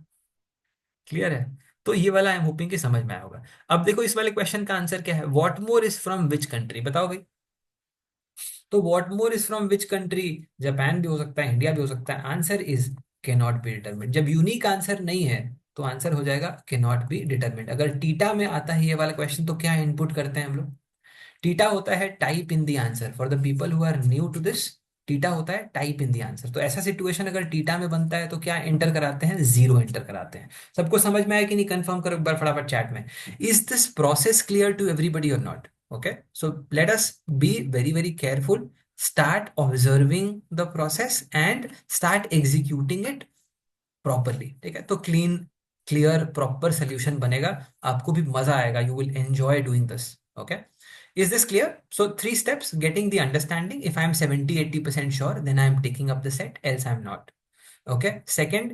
क्लियर है? तो ये वाला आई एम होपिंग कि समझ में आया होगा। अब देखो इस वाले क्वेश्चन का आंसर क्या है, what more is from which country, बताओ भाई। तो what more is from which country, Japan भी हो सकता है, इंडिया भी हो सकता है, आंसर इज के नॉट बी डिटरमिन्ड। जब यूनिक आंसर नहीं है तो आंसर हो जाएगा के नॉट बी डिटरमिन्ड। अगर टीटा में आता है ये वाला क्वेश्चन तो क्या इनपुट करते हैं हम लोग? टीटा होता है type in the answer, for the people who are new to this. TITA होता है टाइप इन द आंसर। तो ऐसा सिचुएशन अगर टीटा में बनता है तो क्या एंटर कराते हैं? जीरो एंटर कराते हैं। सबको समझ में आया कि नहीं? कंफर्म करो एक बार फटाफट चैट में। Is this process clear to everybody or not? Okay, so let us be very very careful, start observing the process and start executing it properly. ठीक है, तो क्लीन क्लियर प्रॉपर सोल्यूशन बनेगा, आपको भी मजा आएगा, you will enjoy doing this. Okay, is this clear? So three steps: getting the understanding. If I am 70-80% sure, then I am taking up the set, else I am not. Okay, second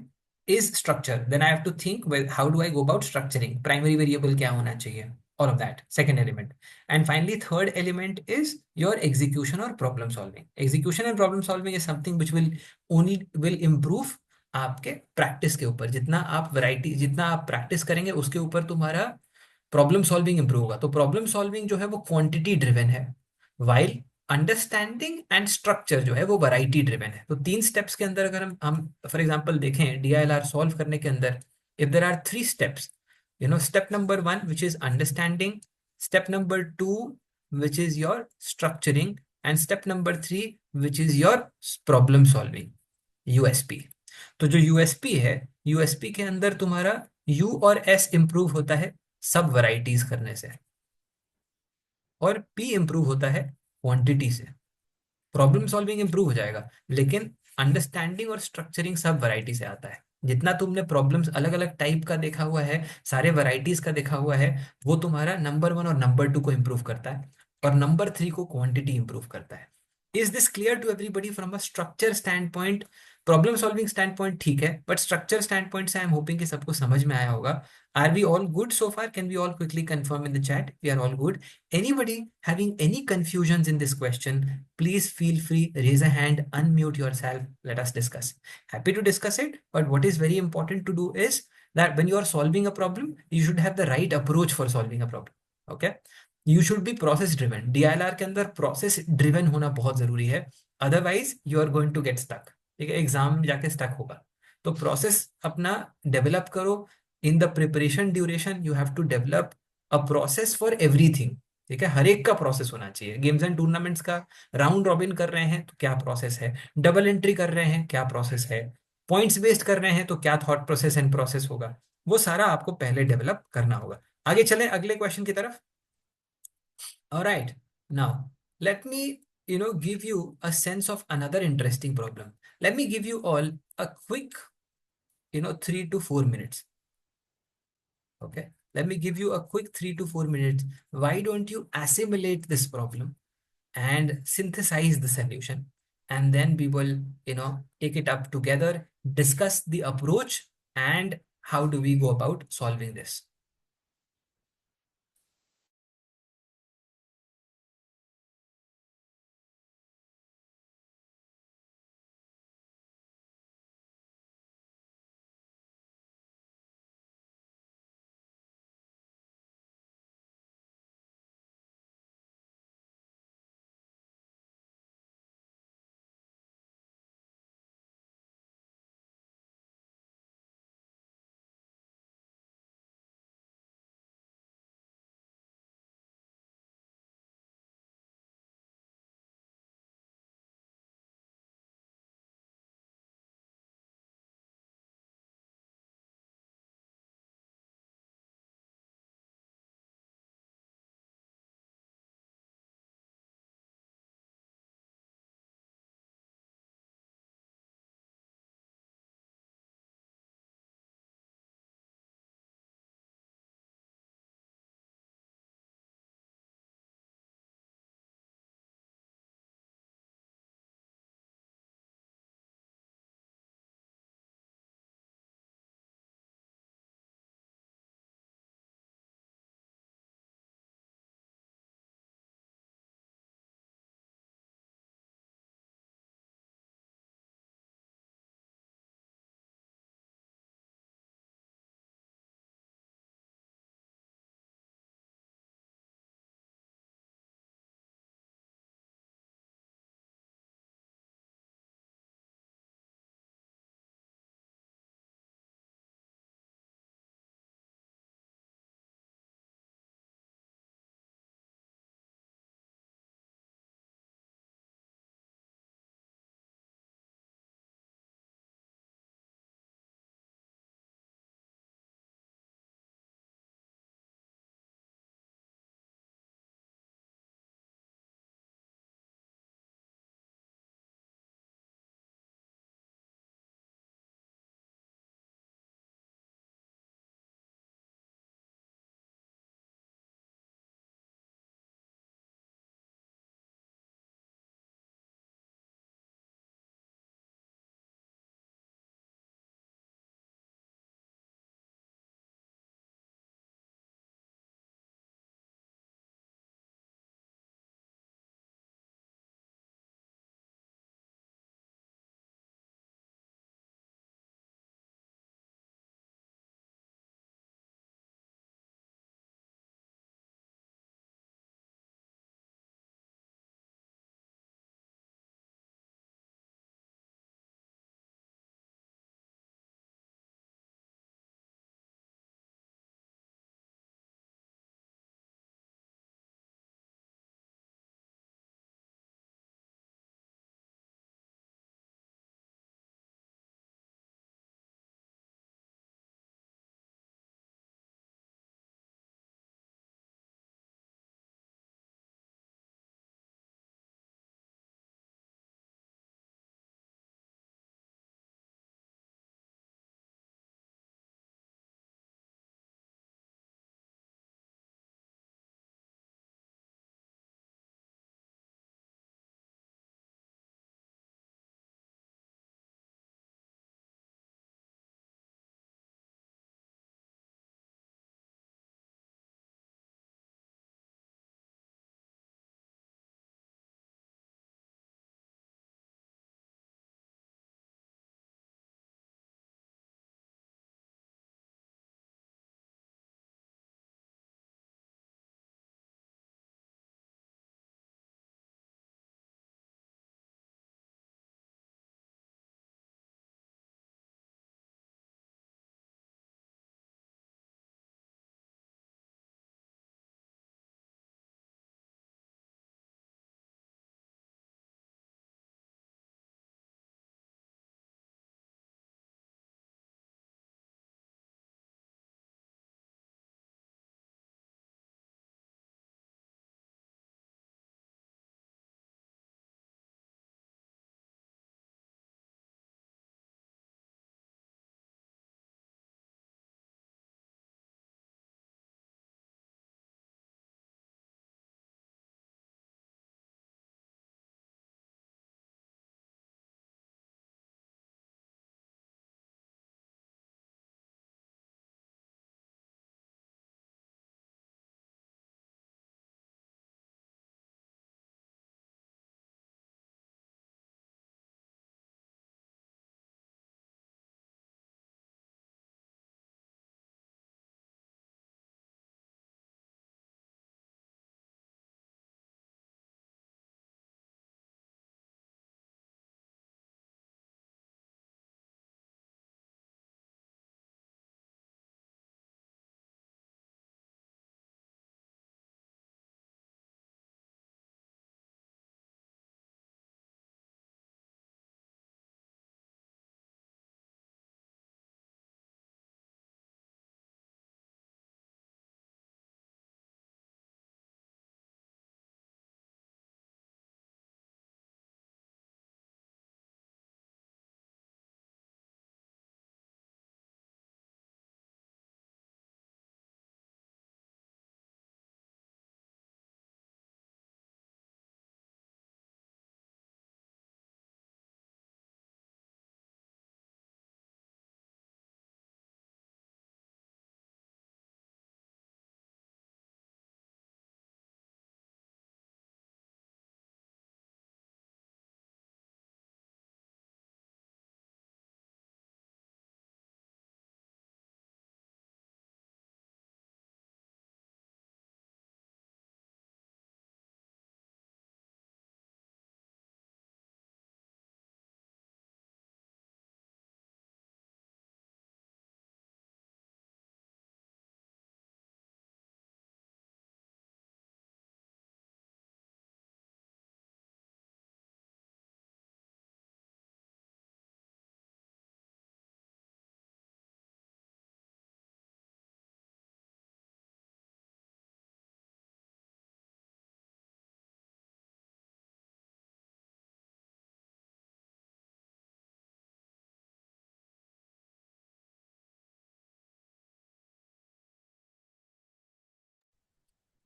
is structure. Then I have to think, well, how do I go about structuring? Primary variable kya hona chahiye? All of that, second element. And finally third element is your execution or problem solving. Execution and problem solving is something which will improve आपके practice के ऊपर। जितना आप practice करेंगे उसके ऊपर तुम्हारा problem solving improve होगा। तो प्रॉब्लम सॉल्विंग जो है वो क्वांटिटी ड्रिवन है, वाइल अंडरस्टैंडिंग एंड स्ट्रक्चर जो है वो वैरायटी ड्रिवन है। तो तीन स्टेप्स के अंदर अगर हम फॉर एग्जांपल देखें डीआईएलआर सॉल्व करने के अंदर, if there are three steps, step number one which is understanding, step number two which is your structuring, and step number three which is your problem solving, USP. तो जो USP है, USP के अंदर तुम्हारा you और S improve होता है सब वैरायटीज करने से, और पी इंप्रूव होता है क्वांटिटी से। प्रॉब्लम सॉल्विंग इंप्रूव हो जाएगा, लेकिन अंडरस्टैंडिंग और स्ट्रक्चरिंग सब वैरायटी से आता है। जितना तुमने प्रॉब्लम्स अलग अलग टाइप का देखा हुआ है, सारे वैरायटीज का देखा हुआ है, वो तुम्हारा नंबर वन और नंबर टू को इंप्रूव करता है, और नंबर थ्री को क्वांटिटी इंप्रूव करता है। Is this clear to everybody from a structure standpoint? Problem solving standpoint ठीक है, बट स्ट्रक्चर स्टैंड पॉइंट से आई एम होपिंग कि सबको समझ में आया होगा। Are we all good so far? Can we all quickly confirm in the chat we are all good? Anybody having any confusions in this question, please feel free, raise a hand, unmute yourself, let us discuss. Happy to discuss it, but what is very important to do is that when you are solving a problem, you should have the right approach for solving a problem. Okay, you should be process driven। DILR के अंदर process driven होना बहुत जरूरी है, otherwise you are going to get stuck। ठीक है, exam में जाके स्टक होगा। तो प्रोसेस अपना डेवलप करो। In the preparation duration you have to develop a process for everything. ठीक है, हर एक का प्रोसेस होना चाहिए। गेम्स एंड टूर्नामेंट्स का राउंड रॉबिन कर रहे हैं तो क्या प्रोसेस है, डबल एंट्री कर रहे हैं क्या प्रोसेस है, पॉइंट्स बेस्ड कर रहे हैं तो क्या थॉट प्रोसेस एंड प्रोसेस होगा, वो सारा आपको पहले डेवलप करना होगा। आगे चलें अगले क्वेश्चन की तरफ। Alright, now let me give you a sense of another interesting problem. Let me give you all a quick 3 to 4 minutes. Okay, let me give you a quick 3 to 4 minutes. Why don't you assimilate this problem and synthesize the solution, and then we will take it up together, discuss the approach, and how do we go about solving this.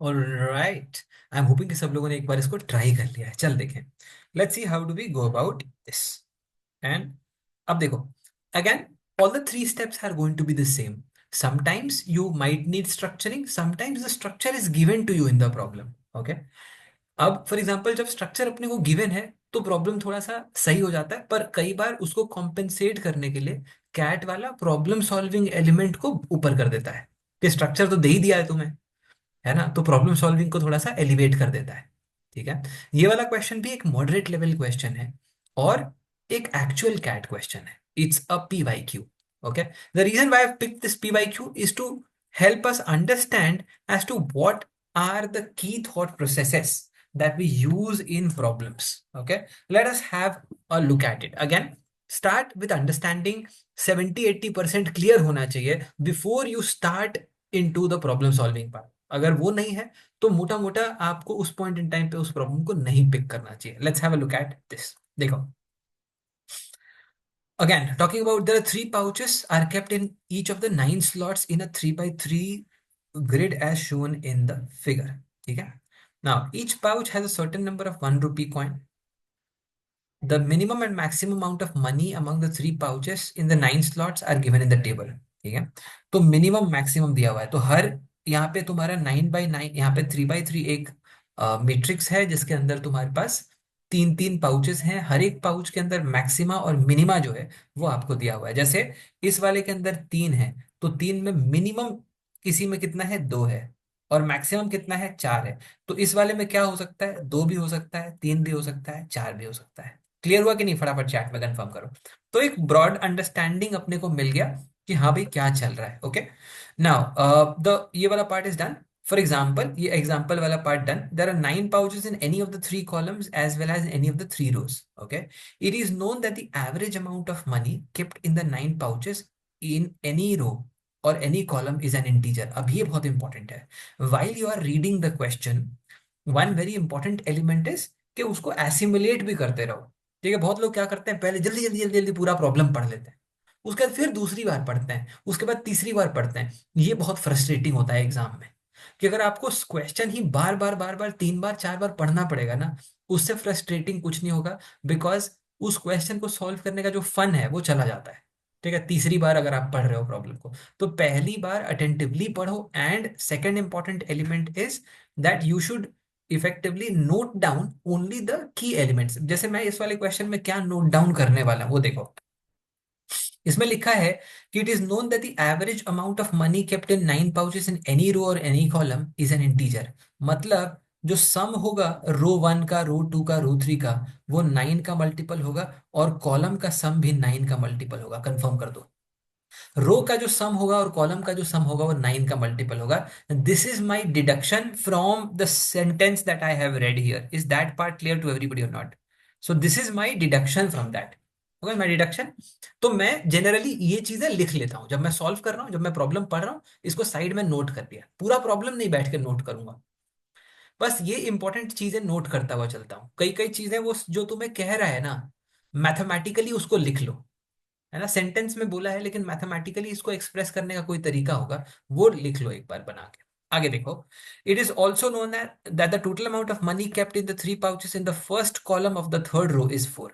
Alright, I am hopping कि सब लोगों ने एक बार इसको try कर लिया है। चल देखें, let's see how do we go about this. And अब देखो, again all the three steps are going to be the same. Sometimes you might need structuring, sometimes the structure is given to you in the problem. Okay, अब for example जब structure अपने को given है तो problem थोड़ा सा सही हो जाता है, पर कई बार उसको कॉम्पेंसेट करने के लिए कैट वाला प्रॉब्लम सॉल्विंग एलिमेंट को ऊपर कर देता है कि स्ट्रक्चर तो दे ही दिया है तुम्हें, है ना, तो प्रॉब्लम सॉल्विंग को थोड़ा सा एलिवेट कर देता है। ठीक है, ये वाला क्वेश्चन भी एक मॉडरेट लेवल क्वेश्चन है और एक एक्चुअल कैट क्वेश्चन है। It's a P Y Q. Okay, the reason why I pick this P Y Q is to help us understand as to what are the key thought processes that we use in problems. Okay, let us have a look at it again. Start with understanding 70-80% clear होना चाहिए before you start into the problem solving part. अगर वो नहीं है तो मोटा मोटा आपको उस पॉइंट इन टाइम पे उस प्रॉब्लम को नहीं पिक करना चाहिए। Let's have a look at this. देखो, again talking about, there are three pouches are kept in each of the 9 slots in a 3 by 3 grid as shown in the figure. ठीक है, now each pouch has a certain number of 1 rupee coin. The minimum and maximum amount of money among the three pouches in the 9 slots are given in the table. ठीक है, तो minimum maximum दिया हुआ है, तो हर यहाँ पे तुम्हारा 9 by 9, यहाँ पे 3 by 3 एक मैट्रिक्स है जिसके अंदर तुम्हारे पास तीन तीन पाउचेस हैं, हर एक पाउच के अंदर मैक्सिमा और मिनिमा जो है वो आपको दिया हुआ है। जैसे इस वाले के अंदर 3 है, तो 3 में मिनिमम किसी में कितना है, 2 है, और मैक्सिमम कितना है, 4 है। तो इस वाले में क्या हो सकता है, 2 भी हो सकता है, 3 भी हो सकता है, 4 भी हो सकता है। क्लियर हुआ कि नहीं, फटाफट चैट में कंफर्म करो। तो एक ब्रॉड अंडरस्टैंडिंग अपने को मिल गया कि हाँ भाई क्या चल रहा है। ओके, नाउ द ये वाला part is done. For example, ये एग्जाम्पल वाला part done. There are 9 pouches in any of the 3 columns as well as any of the 3 rows. Okay, it is known that the average amount of money kept in the 9 pouches in any row or any column is an integer. अब ये बहुत important है। while you are reading the question, one very important element is कि उसको assimilate भी करते रहो। ठीक है, बहुत लोग क्या करते हैं, पहले जल्दी जल्दी जल्दी जल्दी पूरा प्रॉब्लम पढ़ लेते हैं, उसके बाद फिर दूसरी बार पढ़ते हैं, उसके बाद तीसरी बार पढ़ते हैं। ये बहुत फ्रस्ट्रेटिंग होता है एग्जाम में, कि अगर आपको क्वेश्चन ही बार बार 3 बार 4 बार पढ़ना पड़ेगा ना, उससे फ्रस्ट्रेटिंग कुछ नहीं होगा, बिकॉज उस क्वेश्चन को सॉल्व करने का जो फन है वो चला जाता है। ठीक है, तीसरी बार अगर आप पढ़ रहे हो प्रॉब्लम को, तो पहली बार अटेंटिवली पढ़ो। And second important element is that you should effectively note down only the key elements. जैसे मैं इस वाले क्वेश्चन में क्या नोट डाउन करने वाला हूं वो देखो, इसमें लिखा है कि it is known that the average amount of money kept in 9 pouches in any row or any column is an integer. मतलब जो सम होगा रो 1 का, रो 2 का, रो 3 का, वो 9 का मल्टीपल होगा, और कॉलम का सम भी 9 का मल्टीपल होगा। कंफर्म कर दो, रो का जो सम होगा और कॉलम का जो सम होगा वो 9 का मल्टीपल होगा। This is my deduction from the sentence that I have read here. Is that part clear to everybody or not? So this is my deduction from that. Okay, my deduction. तो मैं generally ये चीजें लिख लेता हूं जब मैं solve कर रहा हूं, जब मैं प्रॉब्लम पढ़ रहा हूं, इसको साइड में नोट कर दिया। पूरा प्रॉब्लम नहीं बैठ के नोट करूंगा, बस ये इंपॉर्टेंट चीजें नोट करता हुआ चलता हूँ। कई कई चीजें वो जो तुम्हें कह रहा है ना, मैथमेटिकली उसको लिख लो, है ना, सेंटेंस में बोला है लेकिन मैथमेटिकली इसको एक्सप्रेस करने का कोई तरीका होगा, वो लिख लो एक बार बना के। आगे देखो, it is also known that the total amount of money kept in the 3 pouches in the first column of the third row is 4।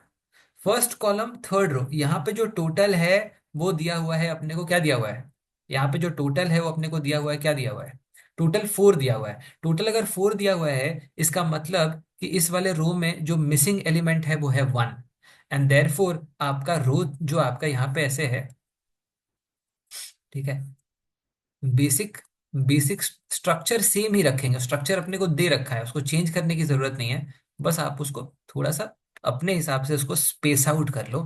First column third row, यहाँ पे जो टोटल है वो दिया हुआ है अपने को, क्या दिया हुआ है, यहाँ पे जो टोटल है वो अपने को दिया हुआ है, क्या दिया हुआ है, टोटल 4 दिया हुआ है। टोटल अगर 4 दिया हुआ है, इसका मतलब कि इस वाले रो में जो मिसिंग एलिमेंट है वो है 1। एंड देयरफॉर आपका रो जो आपका यहाँ पे ऐसे है, ठीक है, बेसिक बेसिक स्ट्रक्चर सेम ही रखेंगे। स्ट्रक्चर अपने को दे रखा है, उसको चेंज करने की जरूरत नहीं है, बस आप उसको थोड़ा सा अपने हिसाब से उसको स्पेस आउट कर लो।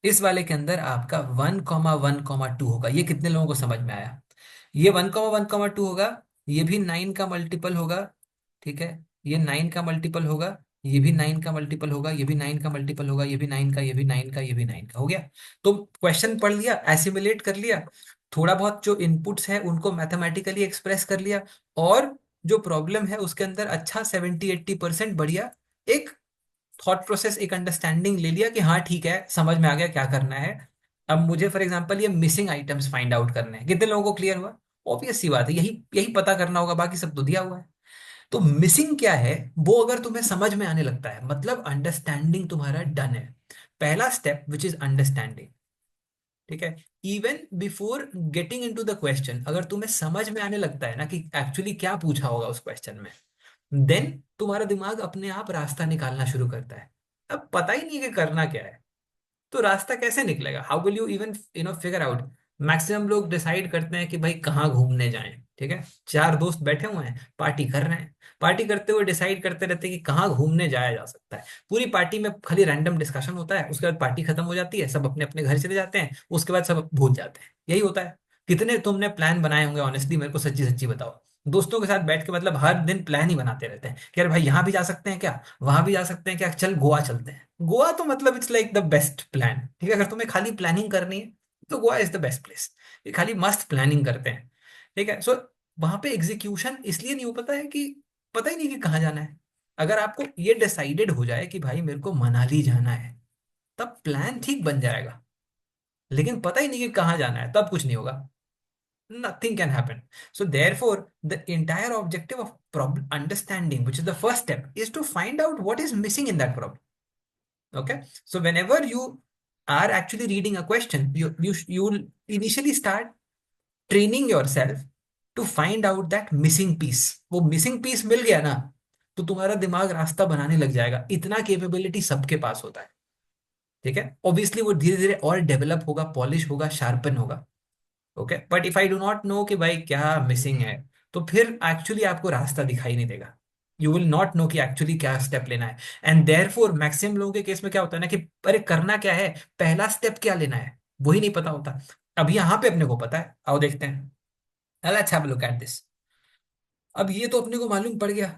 इस वाले के अंदर आपका 1,1,2 होगा। ये कितने लोगों को समझ में आया? ये 1,1,2 होगा, ये भी 9 का मल्टीपल होगा। ठीक है, ये 9 का मल्टीपल होगा, ये भी 9 का मल्टीपल होगा, ये भी 9 का मल्टीपल होगा, ये भी 9 का, ये भी 9 का, ये भी 9 का। हो गया, तो क्वेश्चन पढ़ लिया, एसिमुलेट कर लिया, थोड़ा बहुत जो इनपुट्स है उनको मैथमेटिकली एक्सप्रेस कर लिया, और जो प्रॉब्लम है उसके अंदर अच्छा 70-80% बढ़िया एक थॉट प्रोसेस, एक अंडरस्टैंडिंग ले लिया कि हाँ ठीक है, समझ में आ गया क्या करना है। अब मुझे फॉर एग्जांपल ये मिसिंग आइटम्स फाइंड आउट करने हैं। कितने लोगों को क्लियर हुआ? ऑब्वियस सी बात है, यही यही पता करना होगा, बाकी सब तो दिया हुआ है। तो मिसिंग क्या है, वो अगर तुम्हें समझ में आने लगता है, मतलब अंडरस्टैंडिंग तुम्हारा डन है। पहला स्टेप विच इज अंडरस्टैंडिंग, ठीक है। Even before getting into the question, अगर तुम्हें समझ में आने लगता है ना कि एक्चुअली क्या पूछा होगा उस क्वेश्चन में, देन तुम्हारा दिमाग अपने आप रास्ता निकालना शुरू करता है। अब पता ही नहीं है कि करना क्या है, तो रास्ता कैसे निकलेगा, how will you even figure out. Maximum लोग डिसाइड करते हैं कि भाई कहाँ घूमने जाएं, ठीक है। चार दोस्त बैठे हुए हैं, पार्टी कर रहे हैं, पार्टी करते हुए डिसाइड करते रहते हैं कि कहाँ घूमने जाया जा सकता है। पूरी पार्टी में खाली रैंडम डिस्कशन होता है, उसके बाद पार्टी खत्म हो जाती है, सब अपने अपने घर चले जाते हैं, उसके बाद सब भूल जाते हैं। यही होता है। कितने तुमने प्लान बनाए होंगे, ऑनेस्टली मेरे को सच्ची सच्ची बताओ। दोस्तों के साथ बैठ के मतलब हर दिन प्लान ही बनाते रहते हैं कि यार भाई यहाँ भी जा सकते हैं क्या, वहां भी जा सकते हैं क्या, चल गोवा चलते हैं। गोवा तो मतलब it's like the best plan, ठीक है। अगर तुम्हें खाली प्लानिंग करनी है तो Goa is the best place. ये खाली मस्त प्लानिंग करते हैं, ठीक है। सो वहां पे एग्जीक्यूशन इसलिए नहीं हो पाता है कि पता ही नहीं कि कहाँ जाना है। अगर आपको ये डिसाइडेड हो जाए कि भाई मेरे को मनाली जाना है, तब प्लान ठीक बन जाएगा। लेकिन पता ही नहीं कि कहाँ जाना है, तब कुछ नहीं होगा, nothing can happen. So therefore, the entire objective of problem understanding, which is the first step, is to find out what is missing in that problem. Okay. So whenever you are actually reading a question, you will initially start training yourself to find out that missing piece. वो missing piece मिल गया ना, तो तुम्हारा दिमाग रास्ता बनाने लग जाएगा। इतना कैपेबिलिटी सबके पास होता है, ठीक है। ऑब्वियसली वो धीरे धीरे और डेवलप होगा, पॉलिश होगा, शार्पन होगा। Okay, but if I do not know कि भाई क्या मिसिंग है, तो फिर एक्चुअली आपको रास्ता दिखाई नहीं देगा। यू विल नॉट नो कि एक्चुअली क्या स्टेप लेना है। एंड देयर फोर मैक्सिमम लोगों के केस में क्या होता है ना कि अरे करना क्या है, पहला स्टेप क्या लेना है, वही नहीं पता होता। अब यहाँ पे अपने को पता है, आओ देखते हैं। Let's have a look at this. अब ये तो अपने को मालूम पड़ गया,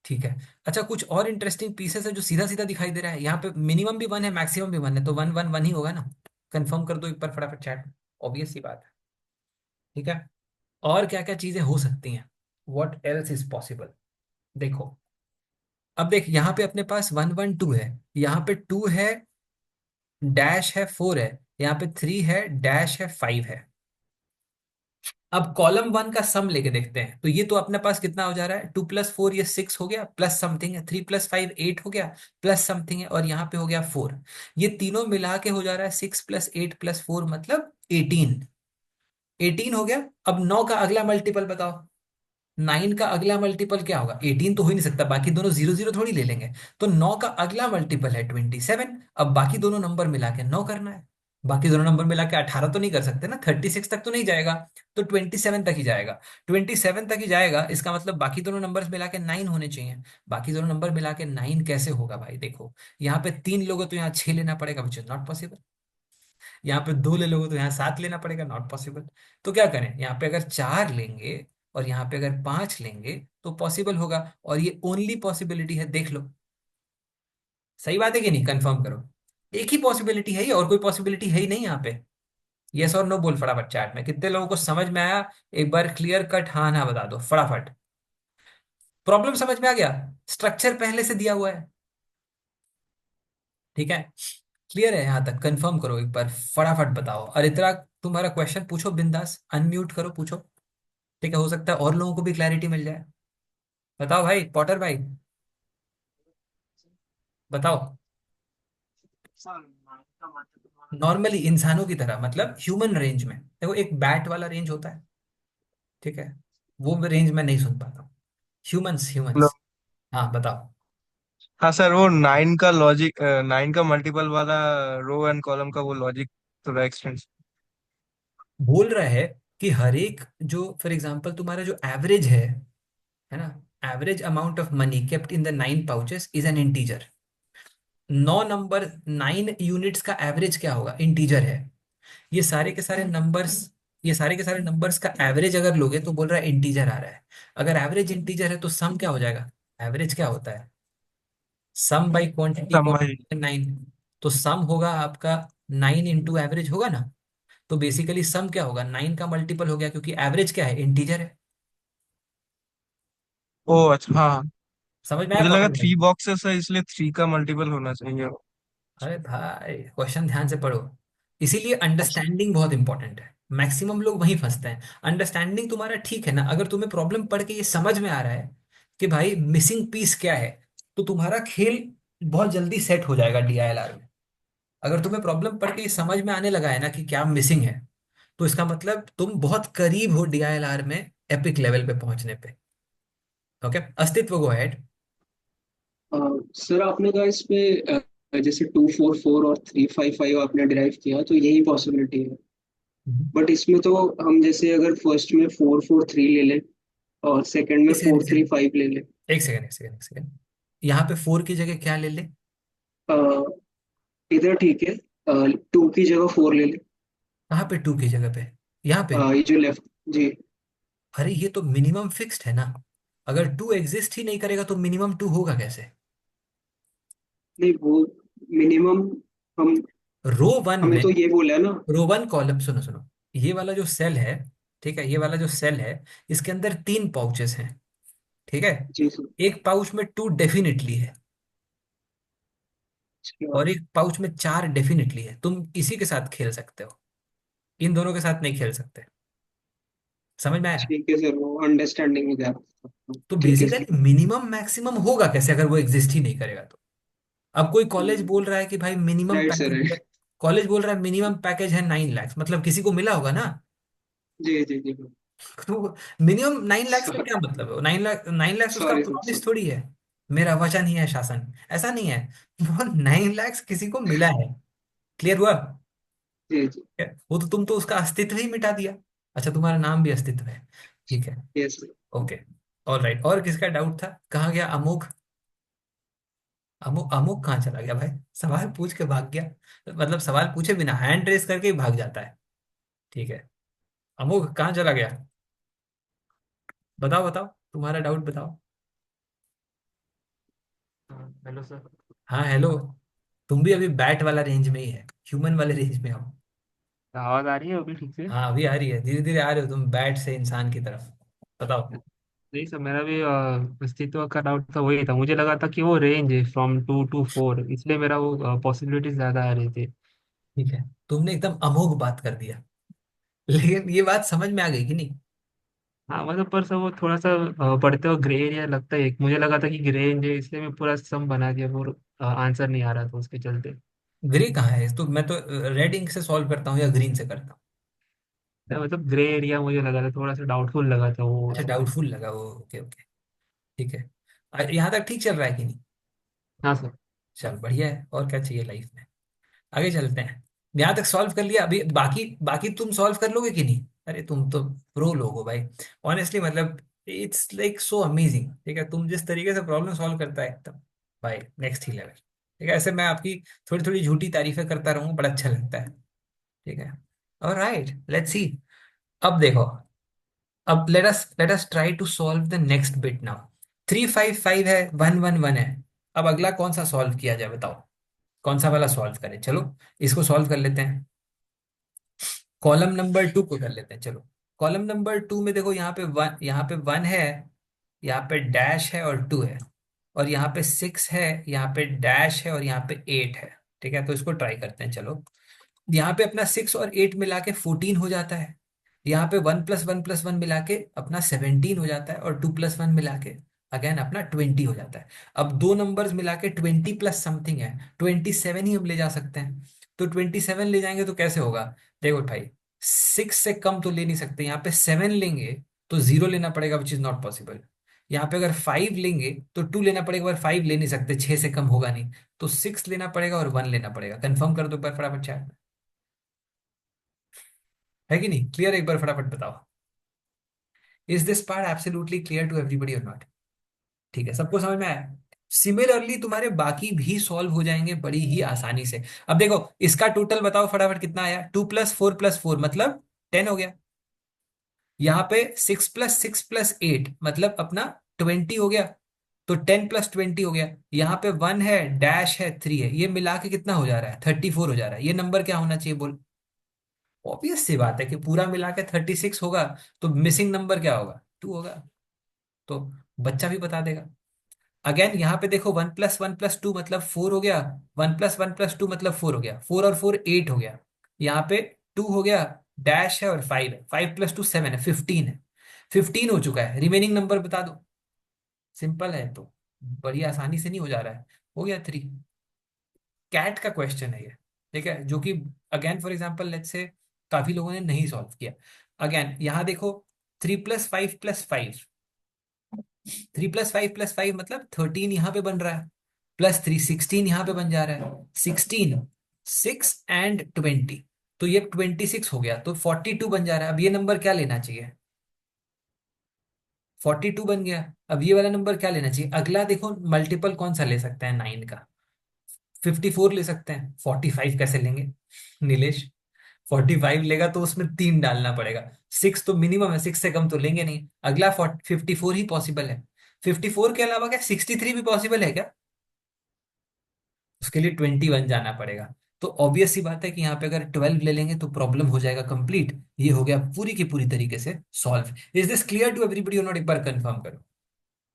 ठीक है। अच्छा, कुछ और इंटरेस्टिंग पीसेस है जो सीधा सीधा दिखाई दे रहा है। यहाँ पे मिनिमम भी वन है, मैक्सिमम भी वन है, तो वन वन वन ही होगा ना। कंफर्म कर दो एक बार फटाफट चैट में, ऑब्वियस सी बात है, ठीक है। और क्या क्या चीजें हो सकती हैं, वॉट एल्स इज पॉसिबल। देखो, अब देख यहाँ पे अपने पास वन वन टू है, यहाँ पे टू है, डैश है, फोर है, यहाँ पे थ्री है, डैश है, फाइव है। अब कॉलम वन का सम लेके देखते हैं, तो ये तो अपने पास कितना हो जा रहा है, टू प्लस फोर ये सिक्स हो गया, प्लस समथिंग है, थ्री प्लस फाइव एट हो गया, प्लस समथिंग है, और यहाँ पे हो गया फोर। ये तीनों मिला के हो जा रहा है six plus eight plus four मतलब एटीन। एटीन हो गया। अब नौ का अगला मल्टीपल बताओ। नाइन का अगला मल्टीपल क्या होगा, एटीन तो हो ही नहीं सकता, बाकी दोनों जीरो जीरो थोड़ी ले लेंगे। तो नौ का अगला मल्टीपल है ट्वेंटी सेवन। अब बाकी दोनों नंबर मिला के नौ करना है। बाकी दोनों नंबर मिला के अठारह तो नहीं कर सकते ना, थर्टी सिक्स तक तो नहीं जाएगा, तो ट्वेंटी सेवन तक ही जाएगा। ट्वेंटी सेवन तक ही जाएगा, इसका मतलब बाकी दोनों नंबर्स मिला के नाइन होने चाहिए। बाकी दोनों नंबर मिला के नाइन कैसे होगा भाई, देखो यहाँ पे तीन लोगों तो यहाँ छह लेना पड़ेगा, विच इज नॉट पॉसिबल। यहाँ पे दो ले लोगे तो यहाँ सात लेना पड़ेगा, नॉट पॉसिबल। तो क्या करें, यहाँ पे अगर चार लेंगे और यहाँ पे अगर पांच लेंगे तो पॉसिबल होगा, और ये ओनली पॉसिबिलिटी है, देख लो। सही बात है कि नहीं, कंफर्म करो। एक ही पॉसिबिलिटी है ये, और कोई पॉसिबिलिटी है ही नहीं यहाँ पे। यस और नो बोल फटाफट चैट में, कितने लोगों को समझ में आया। एक बार क्लियर कट हाँ ना बता दो फटाफट। प्रॉब्लम समझ में आ गया, स्ट्रक्चर पहले से दिया हुआ है, ठीक है। क्लियर है यहाँ तक, कंफर्म करो एक बार फटाफट बताओ। और इतना तुम्हारा क्वेश्चन पूछो बिंदास, अनम्यूट करो पूछो, ठीक है। हो सकता है और लोगों को भी क्लैरिटी मिल जाए। बताओ भाई पॉटर भाई, बताओ। नॉर्मली इंसानों की तरह, मतलब ह्यूमन रेंज में, देखो एक बैट वाला रेंज होता है, ठीक है। वो रेंज में नहीं सुन पाता हूँ। Humans hello. ह्यूमंस। हाँ बताओ। हाँ सर, वो नाइन का लॉजिक, नाइन का मल्टीपल वाला रो एंड कॉलम का वो लॉजिक थोड़ा एक्सटेंड। बोल रहा है कि हर एक, जो फॉर एग्जांपल तुम्हारा जो एवरेज है ना, average amount of money kept in the nine pouches is an integer. Now number, nine units का एवरेज क्या होगा, इंटीजर है। ये सारे के सारे नंबर्स, ये सारे के सारे नंबर्स का एवरेज अगर लोगे तो बोल रहा है इंटीजर आ रहा है। अगर एवरेज इंटीजर है तो सम क्या हो जाएगा, एवरेज क्या होता है, सम बाई क्वांटिटी भाई। नाइन। तो सम होगा आपका नाइन इंटू एवरेज होगा ना। तो बेसिकली सम क्या होगा, नाइन का मल्टीपल हो गया, क्योंकि एवरेज क्या है, इंटीजर है। ओ अच्छा, हाँ हाँ। समझ में आया मुझे लगा पॉटर भाई। थ्री बॉक्सेस है इसलिए थ्री का मल्टीपल होना चाहिए। अरे भाई क्वेश्चन ध्यान से पढ़ो। इसीलिए अंडरस्टैंडिंग बहुत इंपॉर्टेंट है, मैक्सिमम लोग वहीं फंसते हैं। अंडरस्टैंडिंग तुम्हारा ठीक है ना, अगर तुम्हें प्रॉब्लम पढ़ के ये समझ में आ रहा है कि भाई मिसिंग पीस क्या है, तो तुम्हारा खेल बहुत जल्दी सेट हो जाएगा डीआईएलआर में। अगर तुम्हें प्रॉब्लम पड़ के समझ में आने लगा है ना कि क्या मिसिंग है, तो इसका मतलब तुम बहुत करीब हो डीआईएलआर में एपिक लेवल पे पहुंचने पे। ओके, अस्तित्व गो अहेड। सर आपने कहा इसमें जैसे 244 और 355 आपने डिराइव किया तो यही पॉसिबिलिटी है। बट इसमें तो हम जैसे अगर फर्स्ट में 443 ले लें और सेकंड में एक सेकंड, 435 ले लें। एक सेकंड, एक सेकंड, एक सेकंड। यहाँ पे 4 की जगह क्या ले ले? अ, इधर ठीक है, 2 की जगह 4 ले लें। कहाँ पे 2 की जगह पे? यहाँ पे? ये जो लेफ्ट। जी। अरे ये तो मिनिमम फिक्स्ड है ना। अगर 2 एग्जिस्ट ही नहीं करेगा तो मिनिमम 2 होगा कैसे? नहीं वो मिनिमम हम रो वन हमें में, तो ये बोला है ना। रो वन कॉलम, सुनो सुनो, ये वाला जो सेल है, ठीक है, ये वाला जो सेल है, इसके अंदर 3 पाउचेस हैं, ठीक है। जी सर। एक पाउच में 2 डेफिनेटली है, अच्छा, और एक पाउच में 4 डेफिनेटली है। तुम इसी के साथ खेल सकते हो, इन दोनों के साथ नहीं खेल सकते। समझ में आया? ठीक है सर, वो अंडरस्टैंडिंग में गया। तो ठीक है सर। बेसिकली मिनिमम मैक्सिमम होगा कैसे अगर वो एग्जिस्ट ही नहीं करेगा तो? अब कोई कॉलेज बोल रहा है कि भाई मिनिमम राइट सर, पैकेज है, राइट। कॉलेज बोल रहा है मिनिमम पैकेज है 9 लाख, मतलब किसी को मिला होगा ना। जी जी जी। तो मिनिमम 9 लाख का क्या मतलब है? 9 लाख, 9 लाख उसका सॉरी सर, प्रॉमिस सॉरी। थोड़ी है। मेरा वचन ही है शासन, ऐसा नहीं है। वो 9 लाख किसी को मिला है। क्लियर हुआ? जी जी। वो तो तुम तो उसका अस्तित्व ही मिटा दिया। अच्छा, तुम्हारा नाम भी अस्तित्व है, ठीक है। Yes sir. Okay, all right. और किसका डाउट था? कहाँ गया अमोघ? अमोघ कहाँ चला गया भाई? सवाल पूछ के भाग गया, मतलब सवाल पूछे बिना हैंड रेस करके ही भाग जाता है। ठीक है, अमोघ कहाँ चला गया? बताओ बताओ, तुम्हारा डाउट बताओ। Hello sir. हाँ हेलो। तुम भी अभी बैट वाला रेंज में ही है, ह्यूमन वाले रेंज में हो। आवाज आ रही है अभी ठीक से? हाँ अभी आ रही है, धीरे धीरे आ रहे हो तुम बैट से इंसान की तरफ। बताओ। नहीं सर, मेरा भी अस्तित्व का डाउट था, वही था। मुझे लगा था कि वो रेंज है फ्रॉम 2 to 4, इसलिए मेरा वो पॉसिबिलिटीज ज्यादा आ रही थी। ठीक है, तुमने एकदम अमोघ बात कर दिया, लेकिन ये बात समझ में आ गई कि नहीं? हाँ मतलब, पर सर वो थोड़ा सा पढ़ते हो ग्रे एरिया लगता है। मुझे लगा था कि रेंज है, इसलिए मैं पूरा सम बना दिया, वो आंसर नहीं आ रहा था उसके चलते। ग्रे कहाँ है? तो मैं तो रेड इंक से सॉल्व करता हूँ या ग्रीन से करता हूँ? मतलब ग्रे एरिया मुझे लगा था, थोड़ा सा डाउटफुल लगा था वो अच्छा, सवाल। डाउटफुल लगा वो, ओके ओके। ठीक है, यहाँ तक ठीक चल रहा है कि नहीं? हाँ सर। चल बढ़िया है, और क्या चाहिए लाइफ में। आगे चलते हैं। यहाँ तक सॉल्व कर लिया, अभी बाकी बाकी तुम सॉल्व कर लोगे कि नहीं? अरे तुम तो प्रो लोग हो भाई, ऑनेस्टली, मतलब इट्स लाइक सो अमेजिंग। ठीक है, तुम जिस तरीके से प्रॉब्लम सॉल्व करता है एकदम, भाई नेक्स्ट ही लेवल। ठीक है, ऐसे मैं आपकी थोड़ी थोड़ी झूठी तारीफें करता रहूंगा, बड़ा अच्छा लगता है। ठीक है, और राइट, लेट्स सी। अब देखो, अब let us try to solve the next bit now. 355 है, 111 है। अब अगला कौन सा सॉल्व किया जाए बताओ? कौन सा वाला सॉल्व करें? चलो इसको सॉल्व कर लेते हैं। कॉलम नंबर 2 को कर लेते हैं, चलो। कॉलम नंबर 2 में देखो, यहाँ पे 1, यहाँ पे 1 है, यहाँ पे डैश है और 2 है, और यहाँ पे 6 है, यहाँ पे डैश है, और यहाँ पे 8 है। ठीक है, तो इसको ट्राई करते हैं, चलो। यहाँ पे अपना 6 और 8 मिला के 14 हो जाता है। यहाँ पे 1+1+1 मिला के अपना 17 हो जाता है, और 2+1 मिला के अगेन अपना 20 हो जाता है। अब दो नंबर्स मिला के 20 प्लस समथिंग है, 27 ही हम ले जा सकते हैं। तो 27 ले जाएंगे तो कैसे होगा? देखो भाई, 6 से कम तो ले नहीं सकते, यहाँ पे 7 लेंगे तो 0 लेना पड़ेगा, विच इज नॉट पॉसिबल। यहाँ पे अगर 5 लेंगे तो 2 लेना पड़ेगा, अगर 5 ले नहीं सकते, 6 से कम होगा नहीं। तो 6 लेना पड़ेगा और 1 लेना पड़ेगा। कंफर्म कर दो एक बार फटाफट चैट में, है कि नहीं? क्लियर? एक बार फटाफट बताओ, is this part absolutely clear to everybody or not? ठीक है, सबको समझ में आया? सिमिलरली तुम्हारे बाकी भी सॉल्व हो जाएंगे बड़ी ही आसानी से। अब देखो, इसका टोटल बताओ फटाफट कितना आया? 2+4+4 मतलब 10 हो गया। यहाँ पे 6+6+8 मतलब अपना 20 हो गया, तो 10+20 हो गया। यहाँ पे 1 है, डैश है, 3 है, ये मिला के कितना हो जा रहा है? 34 हो जा रहा है। ये नंबर क्या होना चाहिए बोल? ऑब्वियस सी बात है कि पूरा मिला के 36 होगा, तो मिसिंग नंबर क्या होगा? 2 होगा। तो बच्चा भी बता देगा। अगेन यहाँ पे देखो, 1+1+2 मतलब 4 हो गया, 1+1+2 मतलब 4 हो गया, 4 और 4 8 हो गया। यहाँ पे 2 हो गया, डैश है, और 5 है, 5+2 7 है, 15 है। 15 हो चुका है, रिमेनिंग नंबर बता दो। सिंपल है तो, बड़ी आसानी से नहीं हो जा रहा है। हो गया 3। कैट का क्वेश्चन है ये, ठीक है, जो कि again for example let's say काफी लोगों ने नहीं सॉल्व किया। अगेन यहाँ देखो, 3+5+5, 3+5+5 मतलब 13 यहाँ पे बन रहा है, +3 16 यहाँ पे बन जा रहा है, 16 6 and 20, तो ये 26 हो गया, तो 42 बन जा रहा है। अब ये नंबर क्या लेना चाहिए, 42 बन गया। अब ये वाला नंबर क्या लेना चाहिए, अगला देखो मल्टीपल कौन सा ले सकते हैं 9 का, 54 ले सकते हैं, 45 कैसे लेंगे नीलेश, 45 लेगा तो उसमें 3 डालना पड़ेगा, 6 तो मिनिमम है, 6 से कम तो लेंगे नहीं। अगला 54 ही पॉसिबल है, 54 के अलावा क्या 63 भी पॉसिबल है क्या, उसके लिए 21 जाना पड़ेगा। तो ऑब्वियस सी बात है कि यहाँ पे अगर 12 ले लेंगे तो प्रॉब्लम हो जाएगा कंप्लीट। ये हो गया पूरी की पूरी तरीके से solve. Is this clear to everybody or not, एक बार कंफर्म करो।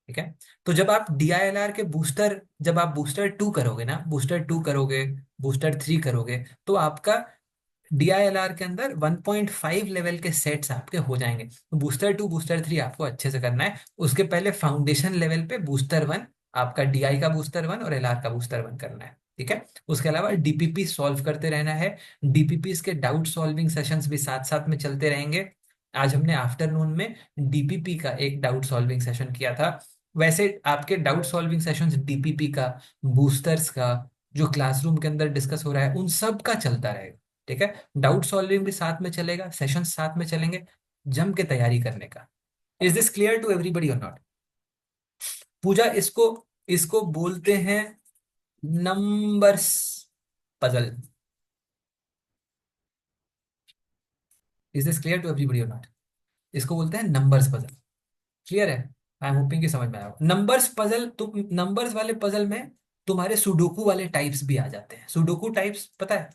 ठीक है, तो जब आप DILR के बूस्टर, जब आप बूस्टर 2 करोगे ना, बूस्टर 2 करोगे, बूस्टर 3 करोगे, तो आपका DILR के अंदर 1.5 लेवल के सेट्स आपके हो जाएंगे। तो बूस्टर 2 बूस्टर 3 आपको अच्छे से करना है। उसके पहले फाउंडेशन लेवल पे बूस्टर 1, आपका DI का बूस्टर 1 और LR का बूस्टर 1 करना है। ठीक है, उसके अलावा DPP सॉल्व करते रहना है। DPP के डाउट सॉल्विंग सेशंस भी साथ साथ में चलते रहेंगे। आज हमने आफ्टरनून में DPP का एक डाउट सॉल्विंग सेशन किया था। वैसे आपके डाउट सॉल्विंग सेशंस DPP का, बूस्टर्स का, जो क्लासरूम के अंदर डिस्कस हो रहा है उन सब का चलता रहेगा। ठीक है, डाउट सॉल्विंग भी साथ में चलेगा, सेशन साथ में चलेंगे, जम के तैयारी करने का। Is this clear to everybody or not. Pooja, इसको इसको बोलते हैं numbers puzzle. Is this clear to everybody or not, इसको बोलते हैं नंबर्स पजल। क्लियर है, आई एम होपिंग कि समझ में आया। नंबर्स पजल, तुम नंबर्स वाले पजल में तुम्हारे सुडोकू वाले टाइप्स भी आ जाते हैं। सुडोकू टाइप्स पता है,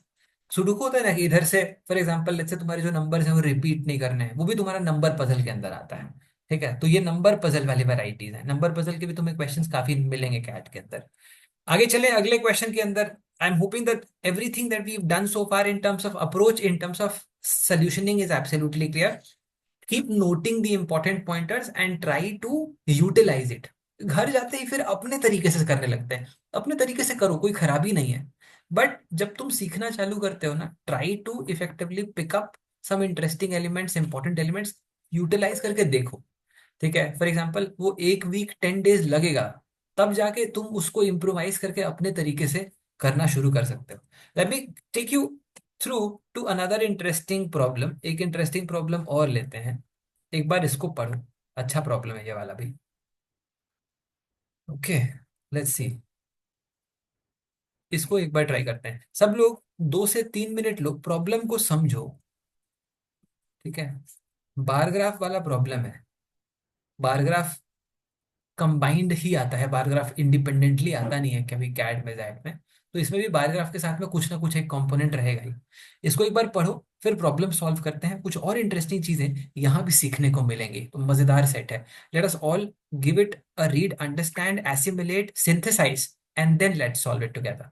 सुडोकू होता है ना कि इधर से फॉर एग्जांपल लेट्स से तुम्हारे जो नंबर्स हैं वो रिपीट नहीं करने हैं, वो भी तुम्हारा नंबर पजल के अंदर आता है। ठीक है, तो ये नंबर पजल वाली वैरायटीज है। नंबर पजल के भी तुम्हें क्वेश्चंस काफी मिलेंगे कैट के अंदर। आगे चले अगले क्वेश्चन के अंदर। I am hoping that everything that we done so far in terms of approach, in terms of solutioning is absolutely clear. Keep noting the important pointers and try to utilize it. घर जाते ही फिर अपने तरीके से करने लगते हैं, अपने तरीके से करो, कोई खराबी नहीं है। बट जब तुम सीखना चालू करते हो ना, try to effectively pick up some interesting elements, important elements, utilize करके देखो। ठीक है, फॉर एग्जाम्पल वो 1 वीक 10 डेज लगेगा, तब जाके तुम उसको इम्प्रोवाइज करके अपने तरीके से करना शुरू कर सकते हो। Let me take you through to another interesting problem. एक इंटरेस्टिंग प्रॉब्लम और लेते हैं, एक बार इसको पढ़ो, अच्छा प्रॉब्लम है ये वाला भी। ओके, लेट्स सी, इसको एक बार ट्राई करते हैं सब लोग। 2 से 3 मिनट लो, प्रॉब्लम को समझो। ठीक है, बार ग्राफ वाला प्रॉब्लम है। बार ग्राफ कंबाइंड ही आता है, बार ग्राफ इंडिपेंडेंटली आता नहीं है कभी कैड में जैड में। तो इसमें भी बार ग्राफ के साथ में कुछ ना कुछ एक कंपोनेंट रहेगा ही। इसको एक बार पढ़ो, फिर प्रॉब्लम सॉल्व करते हैं। कुछ और इंटरेस्टिंग चीजें यहाँ भी सीखने को मिलेंगी, तो मजेदार सेट है। Let us all give it a read, understand, assimilate, synthesize, and then let's solve it together.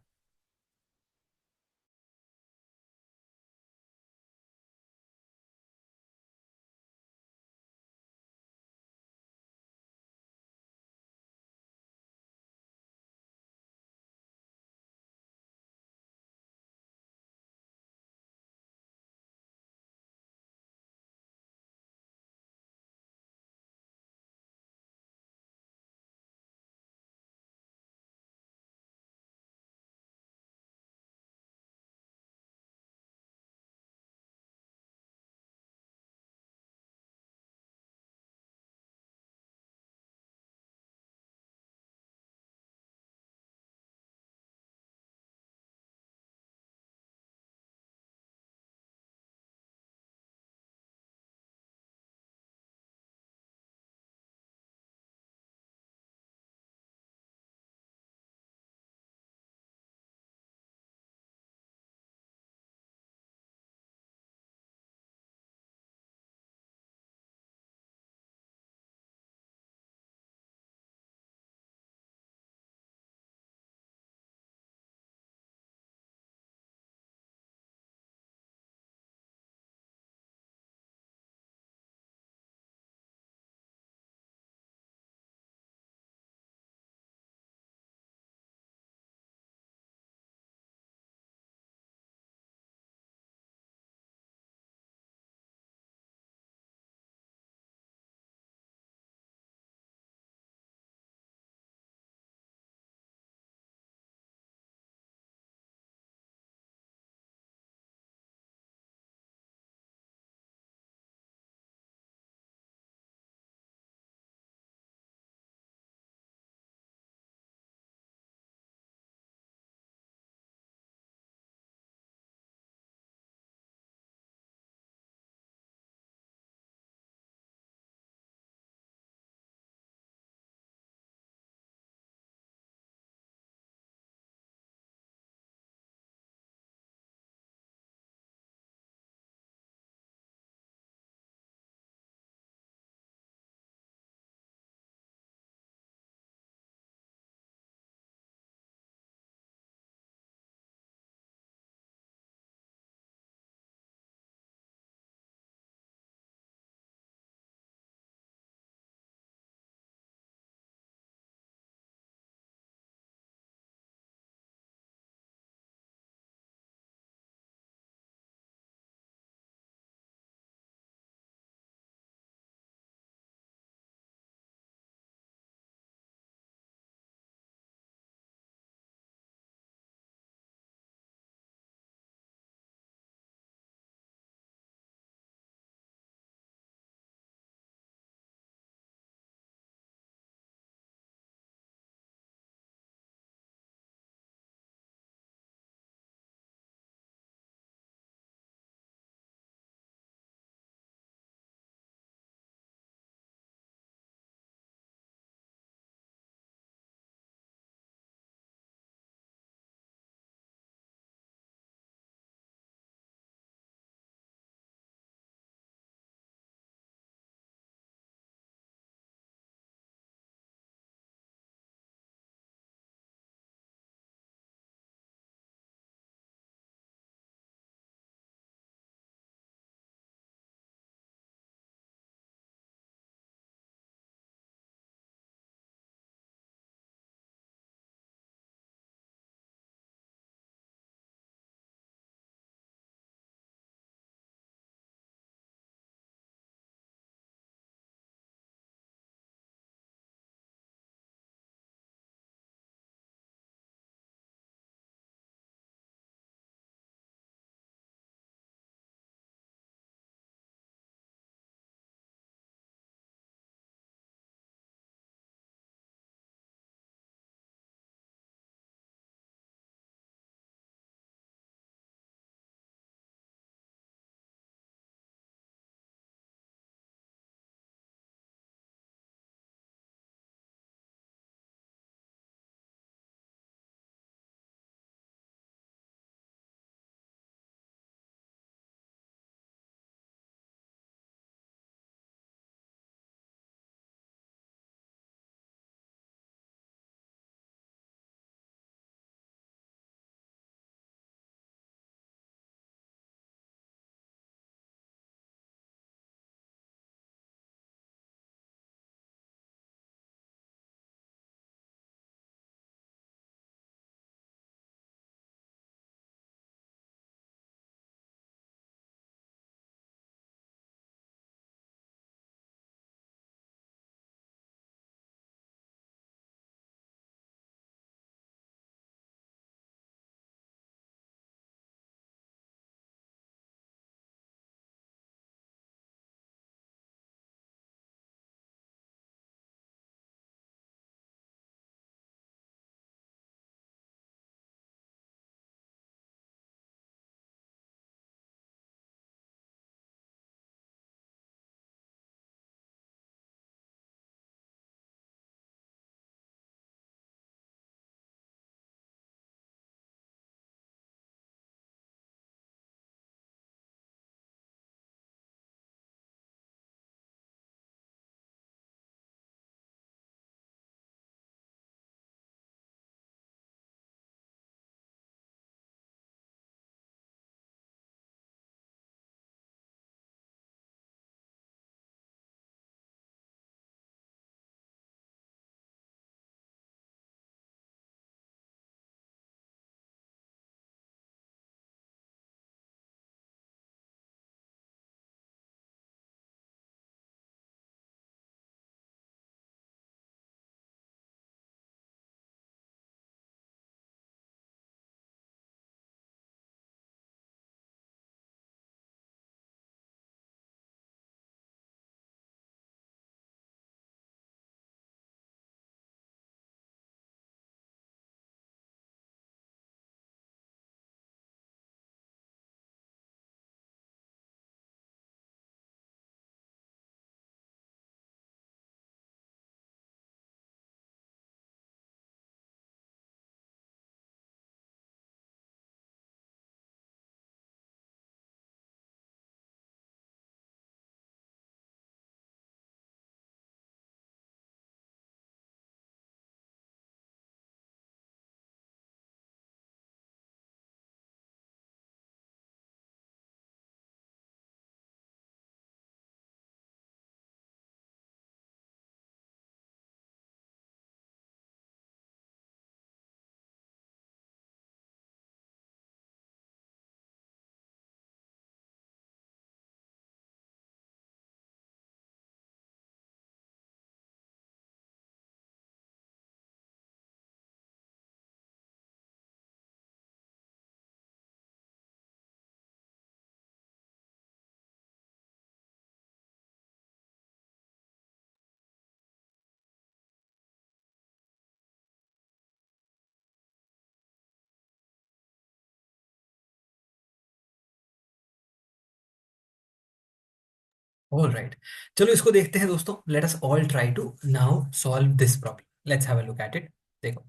All right, चलो इसको देखते हैं दोस्तों. Let us all try to now solve this problem. Let's have a look at it. देखो,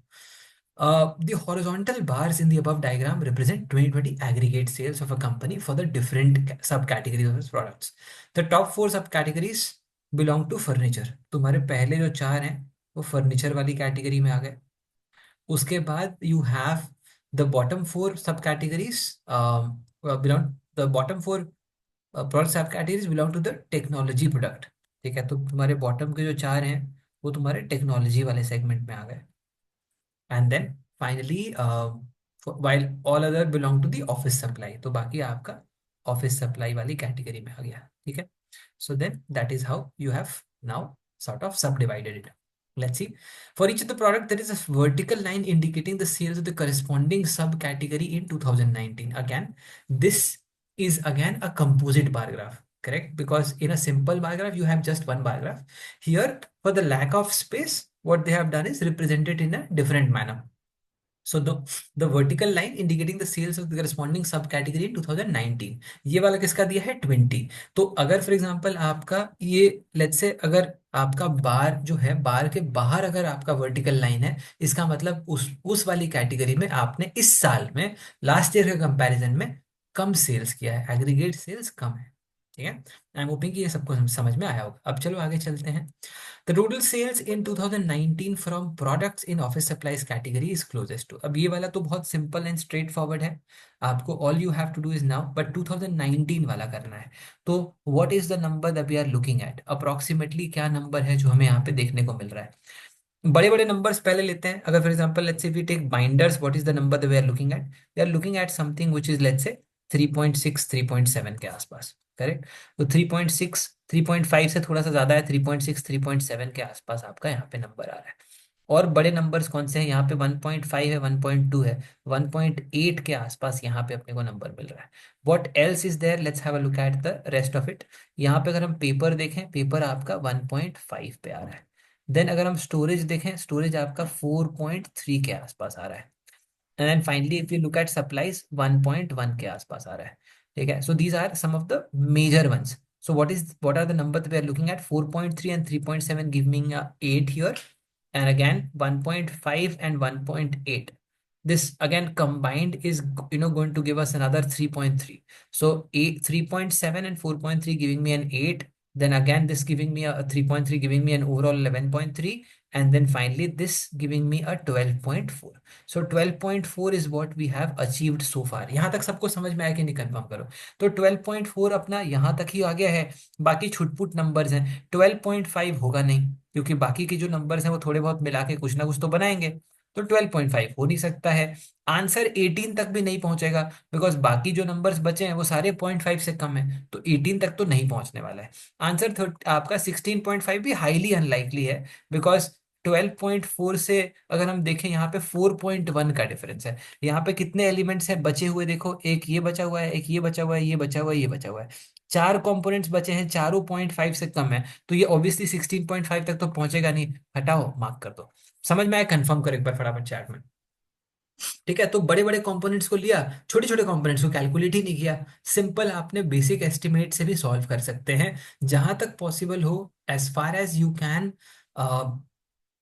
the horizontal bars in the above diagram represent 2020 aggregate sales of a company for the different subcategories of its products. The top four subcategories belong to furniture. तुम्हारे पहले जो चार हैं वो furniture वाली category में आ गए. उसके बाद you have the bottom four sub categories belong, the bottom four product sub categories belong to the technology product. ठीक है, तो तुम्हारे बॉटम के जो चार हैं वो तुम्हारे टेक्नोलॉजी वाले सेगमेंट में आ गए. And then finally while all other belong to the office supply, तो बाकी आपका ऑफिस सप्लाई वाली कैटेगरी में आ गया. ठीक है, so then that is how you have now sort of subdivided it. Let's see. For each of the product, there is a vertical line indicating the sales of the corresponding subcategory in 2019. Again, this is again a composite bar graph, correct? Because in a simple bar graph, you have just one bar graph. Here, for the lack of space, what they have done is represented in a different manner. So the vertical line indicating the sales of the corresponding subcategory in 2019. ये वाला किसका दिया है 20. तो अगर for example आपका ये let's say अगर आपका बार जो है बार के बाहर अगर आपका वर्टिकल लाइन है, इसका मतलब उस वाली कैटेगरी में आपने इस साल में लास्ट ईयर के कंपैरिजन में कम सेल्स किया है, एग्रीगेट सेल्स कम है. ठीक है, आई एम होपिंग कि ये सबको समझ में आया होगा. अब चलो आगे चलते हैं. The total sales in 2019 from products in office supplies category is closest to. अब ये वाला तो बहुत सिंपल एंड स्ट्रेट फॉरवर्ड है. आपको all you have to do is now, but 2019 वाला करना है. तो what is the number that we are looking at? Approximately क्या नंबर है जो हमें यहाँ पे देखने को मिल रहा है? बड़े बड़े नंबर्स पहले लेते हैं. अगर for example let's say we take binders, what is the number that we are looking at? We are looking at something which is let's say 3.6 3.7 के आसपास. करेक्ट, तो 3.6 3.5 से थोड़ा सा ज्यादा है, 3.6 3.7 के आसपास आपका यहाँ पे नंबर आ रहा है. और बड़े नंबर्स कौन से हैं? यहाँ पे 1.5 है, 1.2 है, 1.8 के आसपास यहाँ पे अपने को नंबर मिल रहा है. What else is there? Let's have a look at the rest of it. यहाँ पे अगर हम पेपर देखें, पेपर आपका 1.5 पे आ रहा है. देन अगर हम स्टोरेज देखें, स्टोरेज आपका 4.3 के आसपास आ रहा है. And then finally if you look at supplies 1.1 के आसपास आ रहा है. ठीक है, so these are some of the major ones. So what are the numbers we are looking at? 4.3 and 3.7 give me a 8 here, and again 1.5 and 1.8. This again combined is going to give us another 3.3. So 3.7 and 4.3 giving me an 8. Then again this giving me a 3.3 giving me an overall 11.3, and then finally this giving me a 12.4. So 12.4 is what we have achieved so far. यहाँ तक सबको समझ में आया कि नहीं? Confirm करो. तो 12.4 अपना यहाँ तक ही आ गया है. बाकी छुटपुट नंबर्स हैं. 12.5 होगा नहीं, क्योंकि बाकी के जो नंबर्स हैं वो थोड़े बहुत मिला के कुछ ना कुछ तो बनाएंगे. तो 12.5 हो नहीं सकता है. आंसर 18 तक भी नहीं पहुंचेगा, बिकॉज बाकी जो नंबर्स बचे हैं वो सारे 0.5 से कम है, तो 18 तक तो नहीं पहुंचने वाला है. आंसर आपका 16.5 भी हाईली अनलाइकली है, बिकॉज 12.4 से अगर हम देखें यहाँ पे 4.1 का डिफरेंस है. यहाँ पे कितने एलिमेंट्स हैं बचे हुए? देखो, एक ये बचा हुआ है, एक ये बचा हुआ है, ये बचा हुआ है, ये बचा हुआ है. चार कंपोनेंट्स बचे हैं, चारों 0.5 से कम है, तो ये ऑब्वियसली 16.5 तक तो पहुंचेगा नहीं. हटाओ, मार्क कर दो. समझ में आया? कंफर्म करो एक बार फटाफट चैट में. ठीक है, तो बड़े बड़े कंपोनेंट्स को लिया, छोटे छोटे कंपोनेंट्स को कैलकुलेट ही नहीं किया. सिंपल आपने बेसिक एस्टिमेट से भी सॉल्व कर सकते हैं जहां तक पॉसिबल हो. As far as you can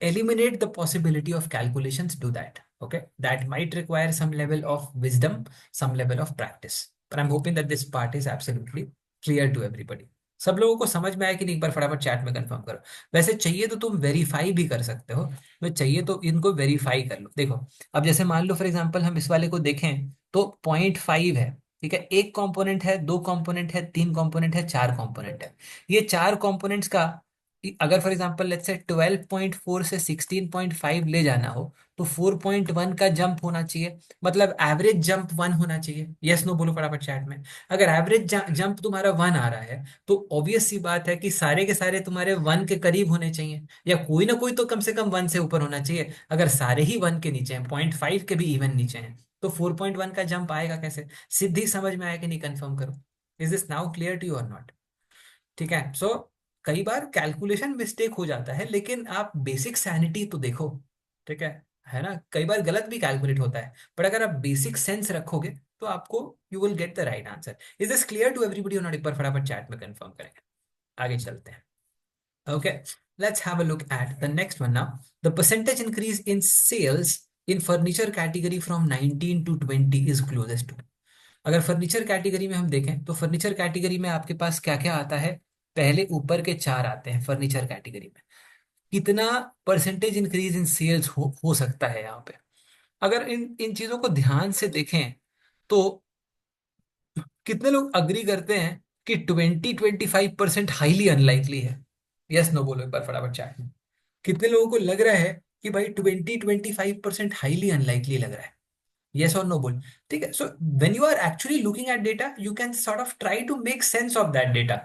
eliminate the possibility of calculations, do that. Okay, that might require some level of wisdom, some level of practice, but I'm hoping that this part is absolutely clear to everybody. सब लोगों को समझ में आया कि नहीं? एक बार फटाफट चैट में कंफर्म करो. वैसे चाहिए तो तुम वेरीफाई भी कर सकते हो, तो चाहिए तो इनको वेरीफाई कर लो. देखो, अब जैसे मान लो फॉर एग्जांपल हम इस वाले को देखें तो 0.5 है. ठीक है, एक कंपोनेंट है, दो कंपोनेंट है, तीन कंपोनेंट है, चार कंपोनेंट है. ये चार कंपोनेंट्स का अगर फॉर एग्जांपल लेट्स से 12.4 से 16.5 ले जाना हो तो 4.1 का जंप होना चाहिए. मतलब एवरेज जंप 1 होना चाहिए. यस नो बोलो फटाफट चैट में. अगर एवरेज जंप तुम्हारा 1 आ रहा है तो ऑब्वियस सी बात है कि सारे के सारे तुम्हारे 1 के करीब होने चाहिए, या कोई ना कोई तो कम से कम 1 से ऊपर होना चाहिए. अगर सारे ही 1 के नीचे हैं, 0.5 के भी इवन नीचे हैं, तो 4.1 का जंप आएगा कैसे? सीधी समझ में आया कि नहीं? कंफर्म करो. Is this now clear to you or not? ठीक है, सो कई बार कैलकुलेशन मिस्टेक हो जाता है, लेकिन आप बेसिक सैनिटी तो देखो. ठीक है ना? कई बार गलत भी कैलकुलेट होता है, पर अगर आप बेसिक सेंस रखोगे तो आपको you will get the right answer. Is this clear to everybody or not? एक बार फटाफट चैट में कंफर्म करेंगे. आगे चलते हैं. Okay, let's have a look at the next one now. The percentage increase in sales in furniture category from 19 to 20 is closest to. अगर furniture category में हम देखें तो फर्नीचर कैटेगरी में आपके पास क्या क्या आता है. पहले ऊपर के चार आते हैं फर्नीचर कैटेगरी में. कितना परसेंटेज इंक्रीज इन सेल्स हो सकता है यहाँ पे. अगर इन इन चीजों को ध्यान से देखें तो कितने लोग अग्री करते हैं कि 20-25% हाईली अनलाइकली है. यस नो बोलो एक बार फटाफट चैट में. कितने लोगों को लग रहा है कि भाई 20-25% हाईली अनलाइकली लग रहा है. yes or no बोल. ठीक है. So when you are actually looking at data you can sort of try to make sense of that data.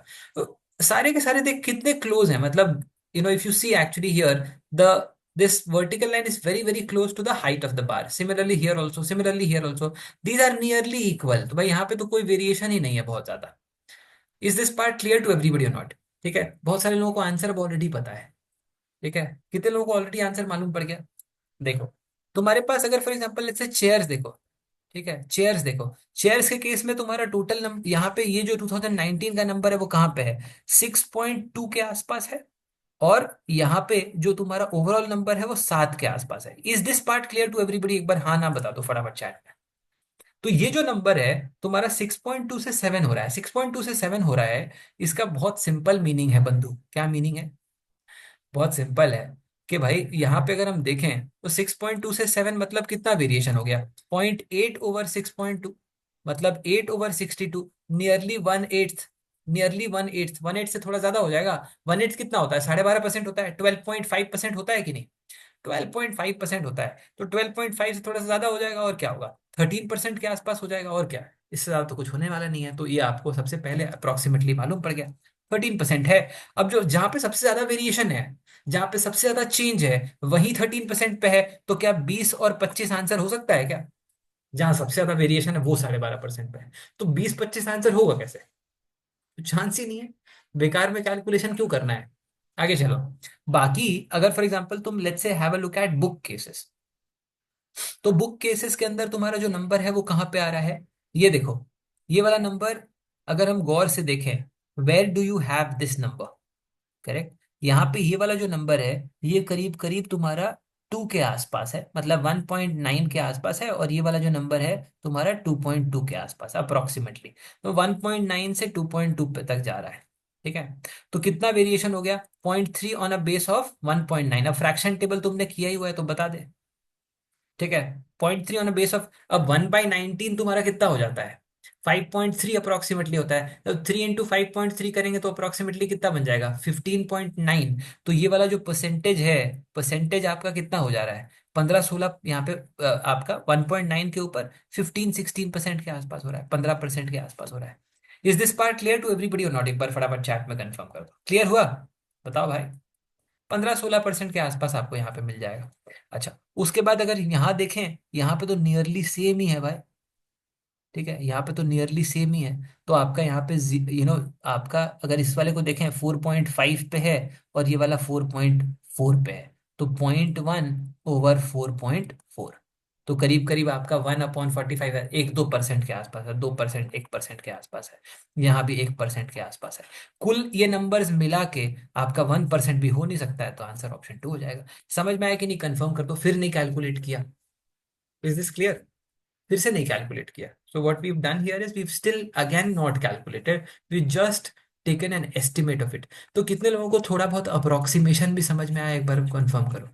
सारे के सारे देख कितने क्लोज हैं. मतलब if you see actually here the this vertical line is very very close to the height of the bar. Similarly here also these are nearly equal. तो भाई यहाँ पे तो कोई वेरिएशन ही नहीं है बहुत ज्यादा. Is this part clear to everybody or not. ठीक है. बहुत सारे लोगों को आंसर अब ऑलरेडी पता है. ठीक है. कितने लोगों को ऑलरेडी आंसर मालूम पड़ गया. देखो तुम्हारे पास अगर फॉर एग्जांपल लेट्स से चेयर्स देखो. ठीक है. चेयर्स देखो. चेयर्स के केस में तुम्हारा टोटल नंबर यहाँ पे ये जो 2019 का नंबर है वो कहाँ पे है 6.2 के आसपास है. और यहाँ पे जो तुम्हारा ओवरऑल नंबर है वो 7 के आसपास है. Is this part clear to everybody. एक बार हाँ ना बता दो फटाफट चैट में. तो ये जो नंबर है तुम्हारा 6.2 से 7 हो रहा है. 6.2 से 7 हो रहा है. इसका बहुत सिंपल मीनिंग है बंधु. क्या मीनिंग है. बहुत सिंपल है कि भाई यहाँ पे अगर हम देखें तो 6.2 से 7 मतलब कितना वेरिएशन हो गया 0.8/6.2 मतलब 8/62. नियरली 1/8. नियरली 1/8. 1/8 से थोड़ा ज्यादा हो जाएगा. 1/8 कितना होता है 12.5% होता है. 12.5% होता है कि नहीं. 12.5% होता है. तो 12.5 से थोड़ा सा ज्यादा हो जाएगा और क्या होगा 13% के आसपास हो जाएगा. और क्या इससे ज्यादा तो कुछ होने वाला नहीं है. तो ये आपको सबसे पहले अप्रोक्सीमेटली मालूम पड़ गया 13% है. अब जो जहां पे सबसे ज्यादा वेरिएशन है जहां पे सबसे ज्यादा चेंज है वही 13% पे है. तो क्या 20 और 25 आंसर हो सकता है क्या. जहां सबसे ज्यादा वेरिएशन है वो 12.5% पे है. तो 20-25 आंसर होगा कैसे. तो चांस ही नहीं है. बेकार में कैलकुलेशन क्यों करना है. आगे चलो. बाकी अगर फॉर एग्जांपल तुम let's say have a look eight book cases. तो बुक केसेस के अंदर तुम्हारा जो नंबर है वो कहाँ पे आ रहा है. ये देखो. ये वाला नंबर अगर हम गौर से देखें where do you have this number. Correct. यहाँ पे ये वाला जो नंबर है ये करीब करीब तुम्हारा 2 के आसपास है. मतलब 1.9 के आसपास है. और ये वाला जो नंबर है तुम्हारा 2.2 के आसपास अप्रोक्सीमेटली. तो 1.9 से 2.2 पे तक जा रहा है. ठीक है. तो कितना वेरिएशन हो गया 0.3 ऑन अ बेस ऑफ 1.9. अब फ्रैक्शन टेबल तुमने किया ही हुआ है तो बता दे. ठीक है. 0.3 ऑन बेस ऑफ अब 1/19 तुम्हारा कितना हो जाता है 5.3 अप्रोक्सीमेटली होता है. तो 3 × 5.3 करेंगे तो अप्रोक्सीमेटली कितना बन जाएगा 15.9. तो ये वाला जो परसेंटेज है परसेंटेज आपका कितना हो जा रहा है 15-16 यहाँ पे आपका 1.9 के ऊपर 15-16% के आसपास हो रहा है 15% के आसपास हो रहा है. Is this part clear to everybody or not. एक बार फटाफट चैट में कंफर्म कर दो. क्लियर हुआ. बताओ भाई. 15-16% के आसपास आपको यहाँ पे मिल जाएगा. अच्छा. उसके बाद अगर यहाँ देखें यहाँ पे तो नियरली सेम ही है भाई. ठीक है. यहाँ पे तो नियरली सेम ही है. तो आपका यहाँ पे आपका अगर इस वाले को देखें 4.5 पे है और ये वाला 4.4 पे है. तो 0.1/4.4. तो करीब करीब आपका 1/45 है. 1-2% के आसपास है. 2% 1% के आसपास है. यहाँ भी 1% के आसपास है. कुल ये नंबर्स मिला के आपका 1% भी हो नहीं सकता है. तो आंसर ऑप्शन 2 हो जाएगा. समझ में आया कि नहीं. कंफर्म कर दो. फिर नहीं कैलकुलेट किया. Is this clear. फिर से नहीं कैलकुलेट किया. So what we have done here is we have still again not calculated. We just taken an estimate of it. तो कितने लोगों को थोड़ा बहुत अप्रोक्सीमेशन भी समझ में आया एक बार कंफर्म करो.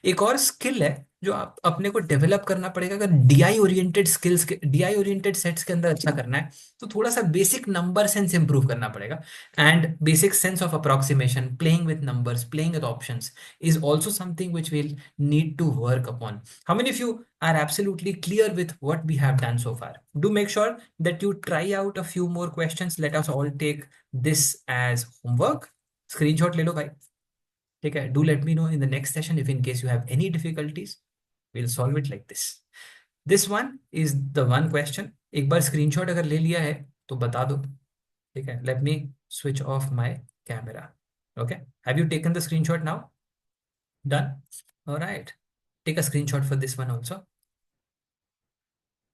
एक और स्किल है जो आप अपने को डेवलप करना पड़ेगा. अगर डीआई ओरिएंटेड स्किल्स के डीआई ओरिएंटेड सेट्स के अंदर अच्छा करना है तो थोड़ा सा बेसिक नंबर सेंस इंप्रूव करना पड़ेगा. And basic sense of approximation playing with numbers playing with options is also something which will need to work upon. How many of you are absolutely clear with what we have done so far? Do make sure that you try out a few more questions. Let us all take this as homework. Screenshot ले लो भाई. ठीक है. Do let me know in the next session if in case you have any difficulties. We'll solve it like this. This one is the one question. एक बार screenshot अगर ले लिया है तो बता दो. ठीक है. Let me switch off my camera. Okay. Have you taken the screenshot now? Done. All right. Take a screenshot for this one also.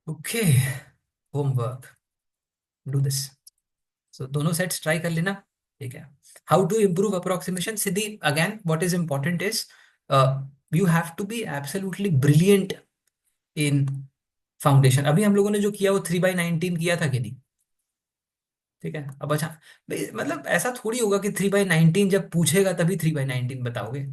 Okay. Homework. Do this. So दोनों सेट्स ट्राई कर लेना. ठीक है. How to improve approximation? Siddhi, again what is important is you have to be absolutely brilliant in foundation. अभी हम लोगों ने जो किया वो 3/19 किया था कि नहीं? ठीक है. अब अच्छा, मतलब ऐसा थोड़ी होगा कि 3/19 जब पूछेगा तभी 3/19 बताओगे.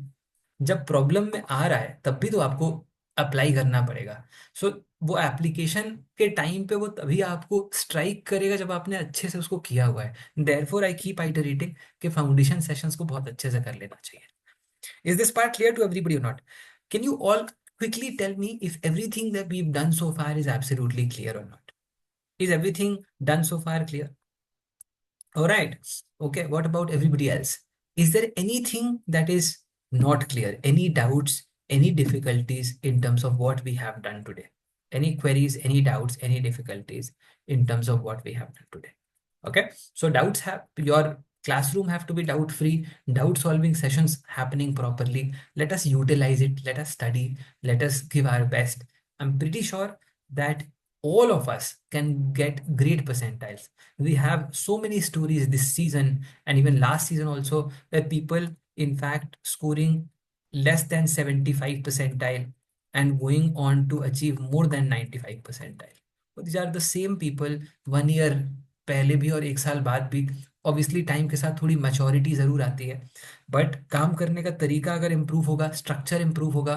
जब प्रॉब्लम में आ रहा है तब भी तो आपको अप्लाई करना पड़ेगा. सो वो एप्लीकेशन के टाइम पे वो तभी आपको स्ट्राइक करेगा जब आपने अच्छे से उसको किया हुआ है. देयरफॉर आई कीप आइटरेटिंग कि फाउंडेशन सेशंस को बहुत अच्छे से कर लेना चाहिए. Is this part clear to everybody or not? Can you all quickly tell me if everything that we've done so far is absolutely clear or not? Is everything done so far clear? All right. Okay. What about everybody else? Is there anything that is not clear? Any doubts, any difficulties in terms of what we have done today? Any queries, any doubts, any difficulties in terms of what we have done today? Okay. So doubts have your classroom have to be doubt free, doubt solving sessions happening properly. Let us utilize it. Let us study. Let us give our best. I'm pretty sure that all of us can get great percentiles. We have so many stories this season and even last season also, where people in fact scoring less than 75 percentile and going on to achieve more than 95 percentile. So these are the same people 1 year पहले भी और 1 साल बाद भी. Obviously time के साथ थोड़ी maturity जरूर आती है, बट काम करने का तरीका अगर इम्प्रूव होगा, स्ट्रक्चर इम्प्रूव होगा,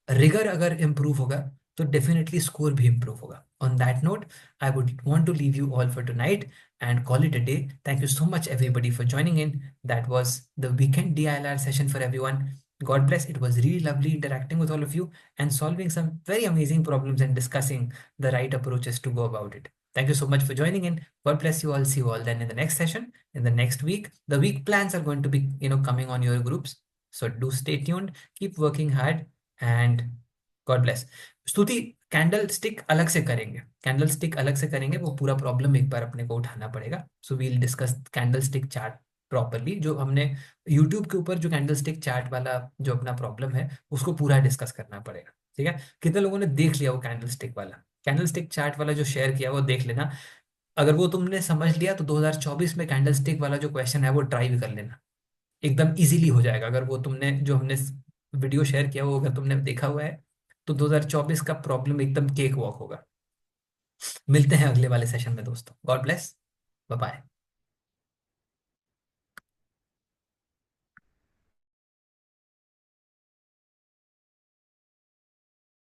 रिगर अगर इम्प्रूव होगा, तो डेफिनेटली स्कोर भी इम्प्रूव होगा. On that note, I would want to leave you all for tonight and call it a day. Thank you so much everybody for joining in. That was the weekend DILR session for everyone. God bless. It was really lovely interacting with all of you and solving some very amazing problems and discussing the right approaches to go about it. Thank you so much for joining in. God bless you all. See you all then in the next session, in the next week. The week plans are going to be, coming on your groups. So do stay tuned, keep working hard, and God bless. स्तुति, candle stick अलग से करेंगे, candle stick अलग से करेंगे, वो पूरा problem एक बार अपने को उठाना पड़ेगा. So we'll discuss candlestick chart properly. जो हमने यूट्यूब के ऊपर जो कैंडल स्टिक चार्ट वाला जो अपना प्रॉब्लम है उसको पूरा डिस्कस करना पड़ेगा. ठीक है. कितने लोगों ने देख लिया वो कैंडल स्टिक वाला, कैंडल स्टिक चार्ट वाला जो शेयर किया वो देख लेना. अगर वो तुमने समझ लिया तो 2024 में कैंडल स्टिक वाला जो क्वेश्चन है वो ट्राई भी कर लेना. एकदम इजीली हो जाएगा. अगर वो तुमने जो हमने वीडियो शेयर किया वो अगर तुमने देखा हुआ है तो 2024 का प्रॉब्लम एकदम केक वॉक होगा. मिलते हैं अगले वाले सेशन में दोस्तों. God bless. Bye bye.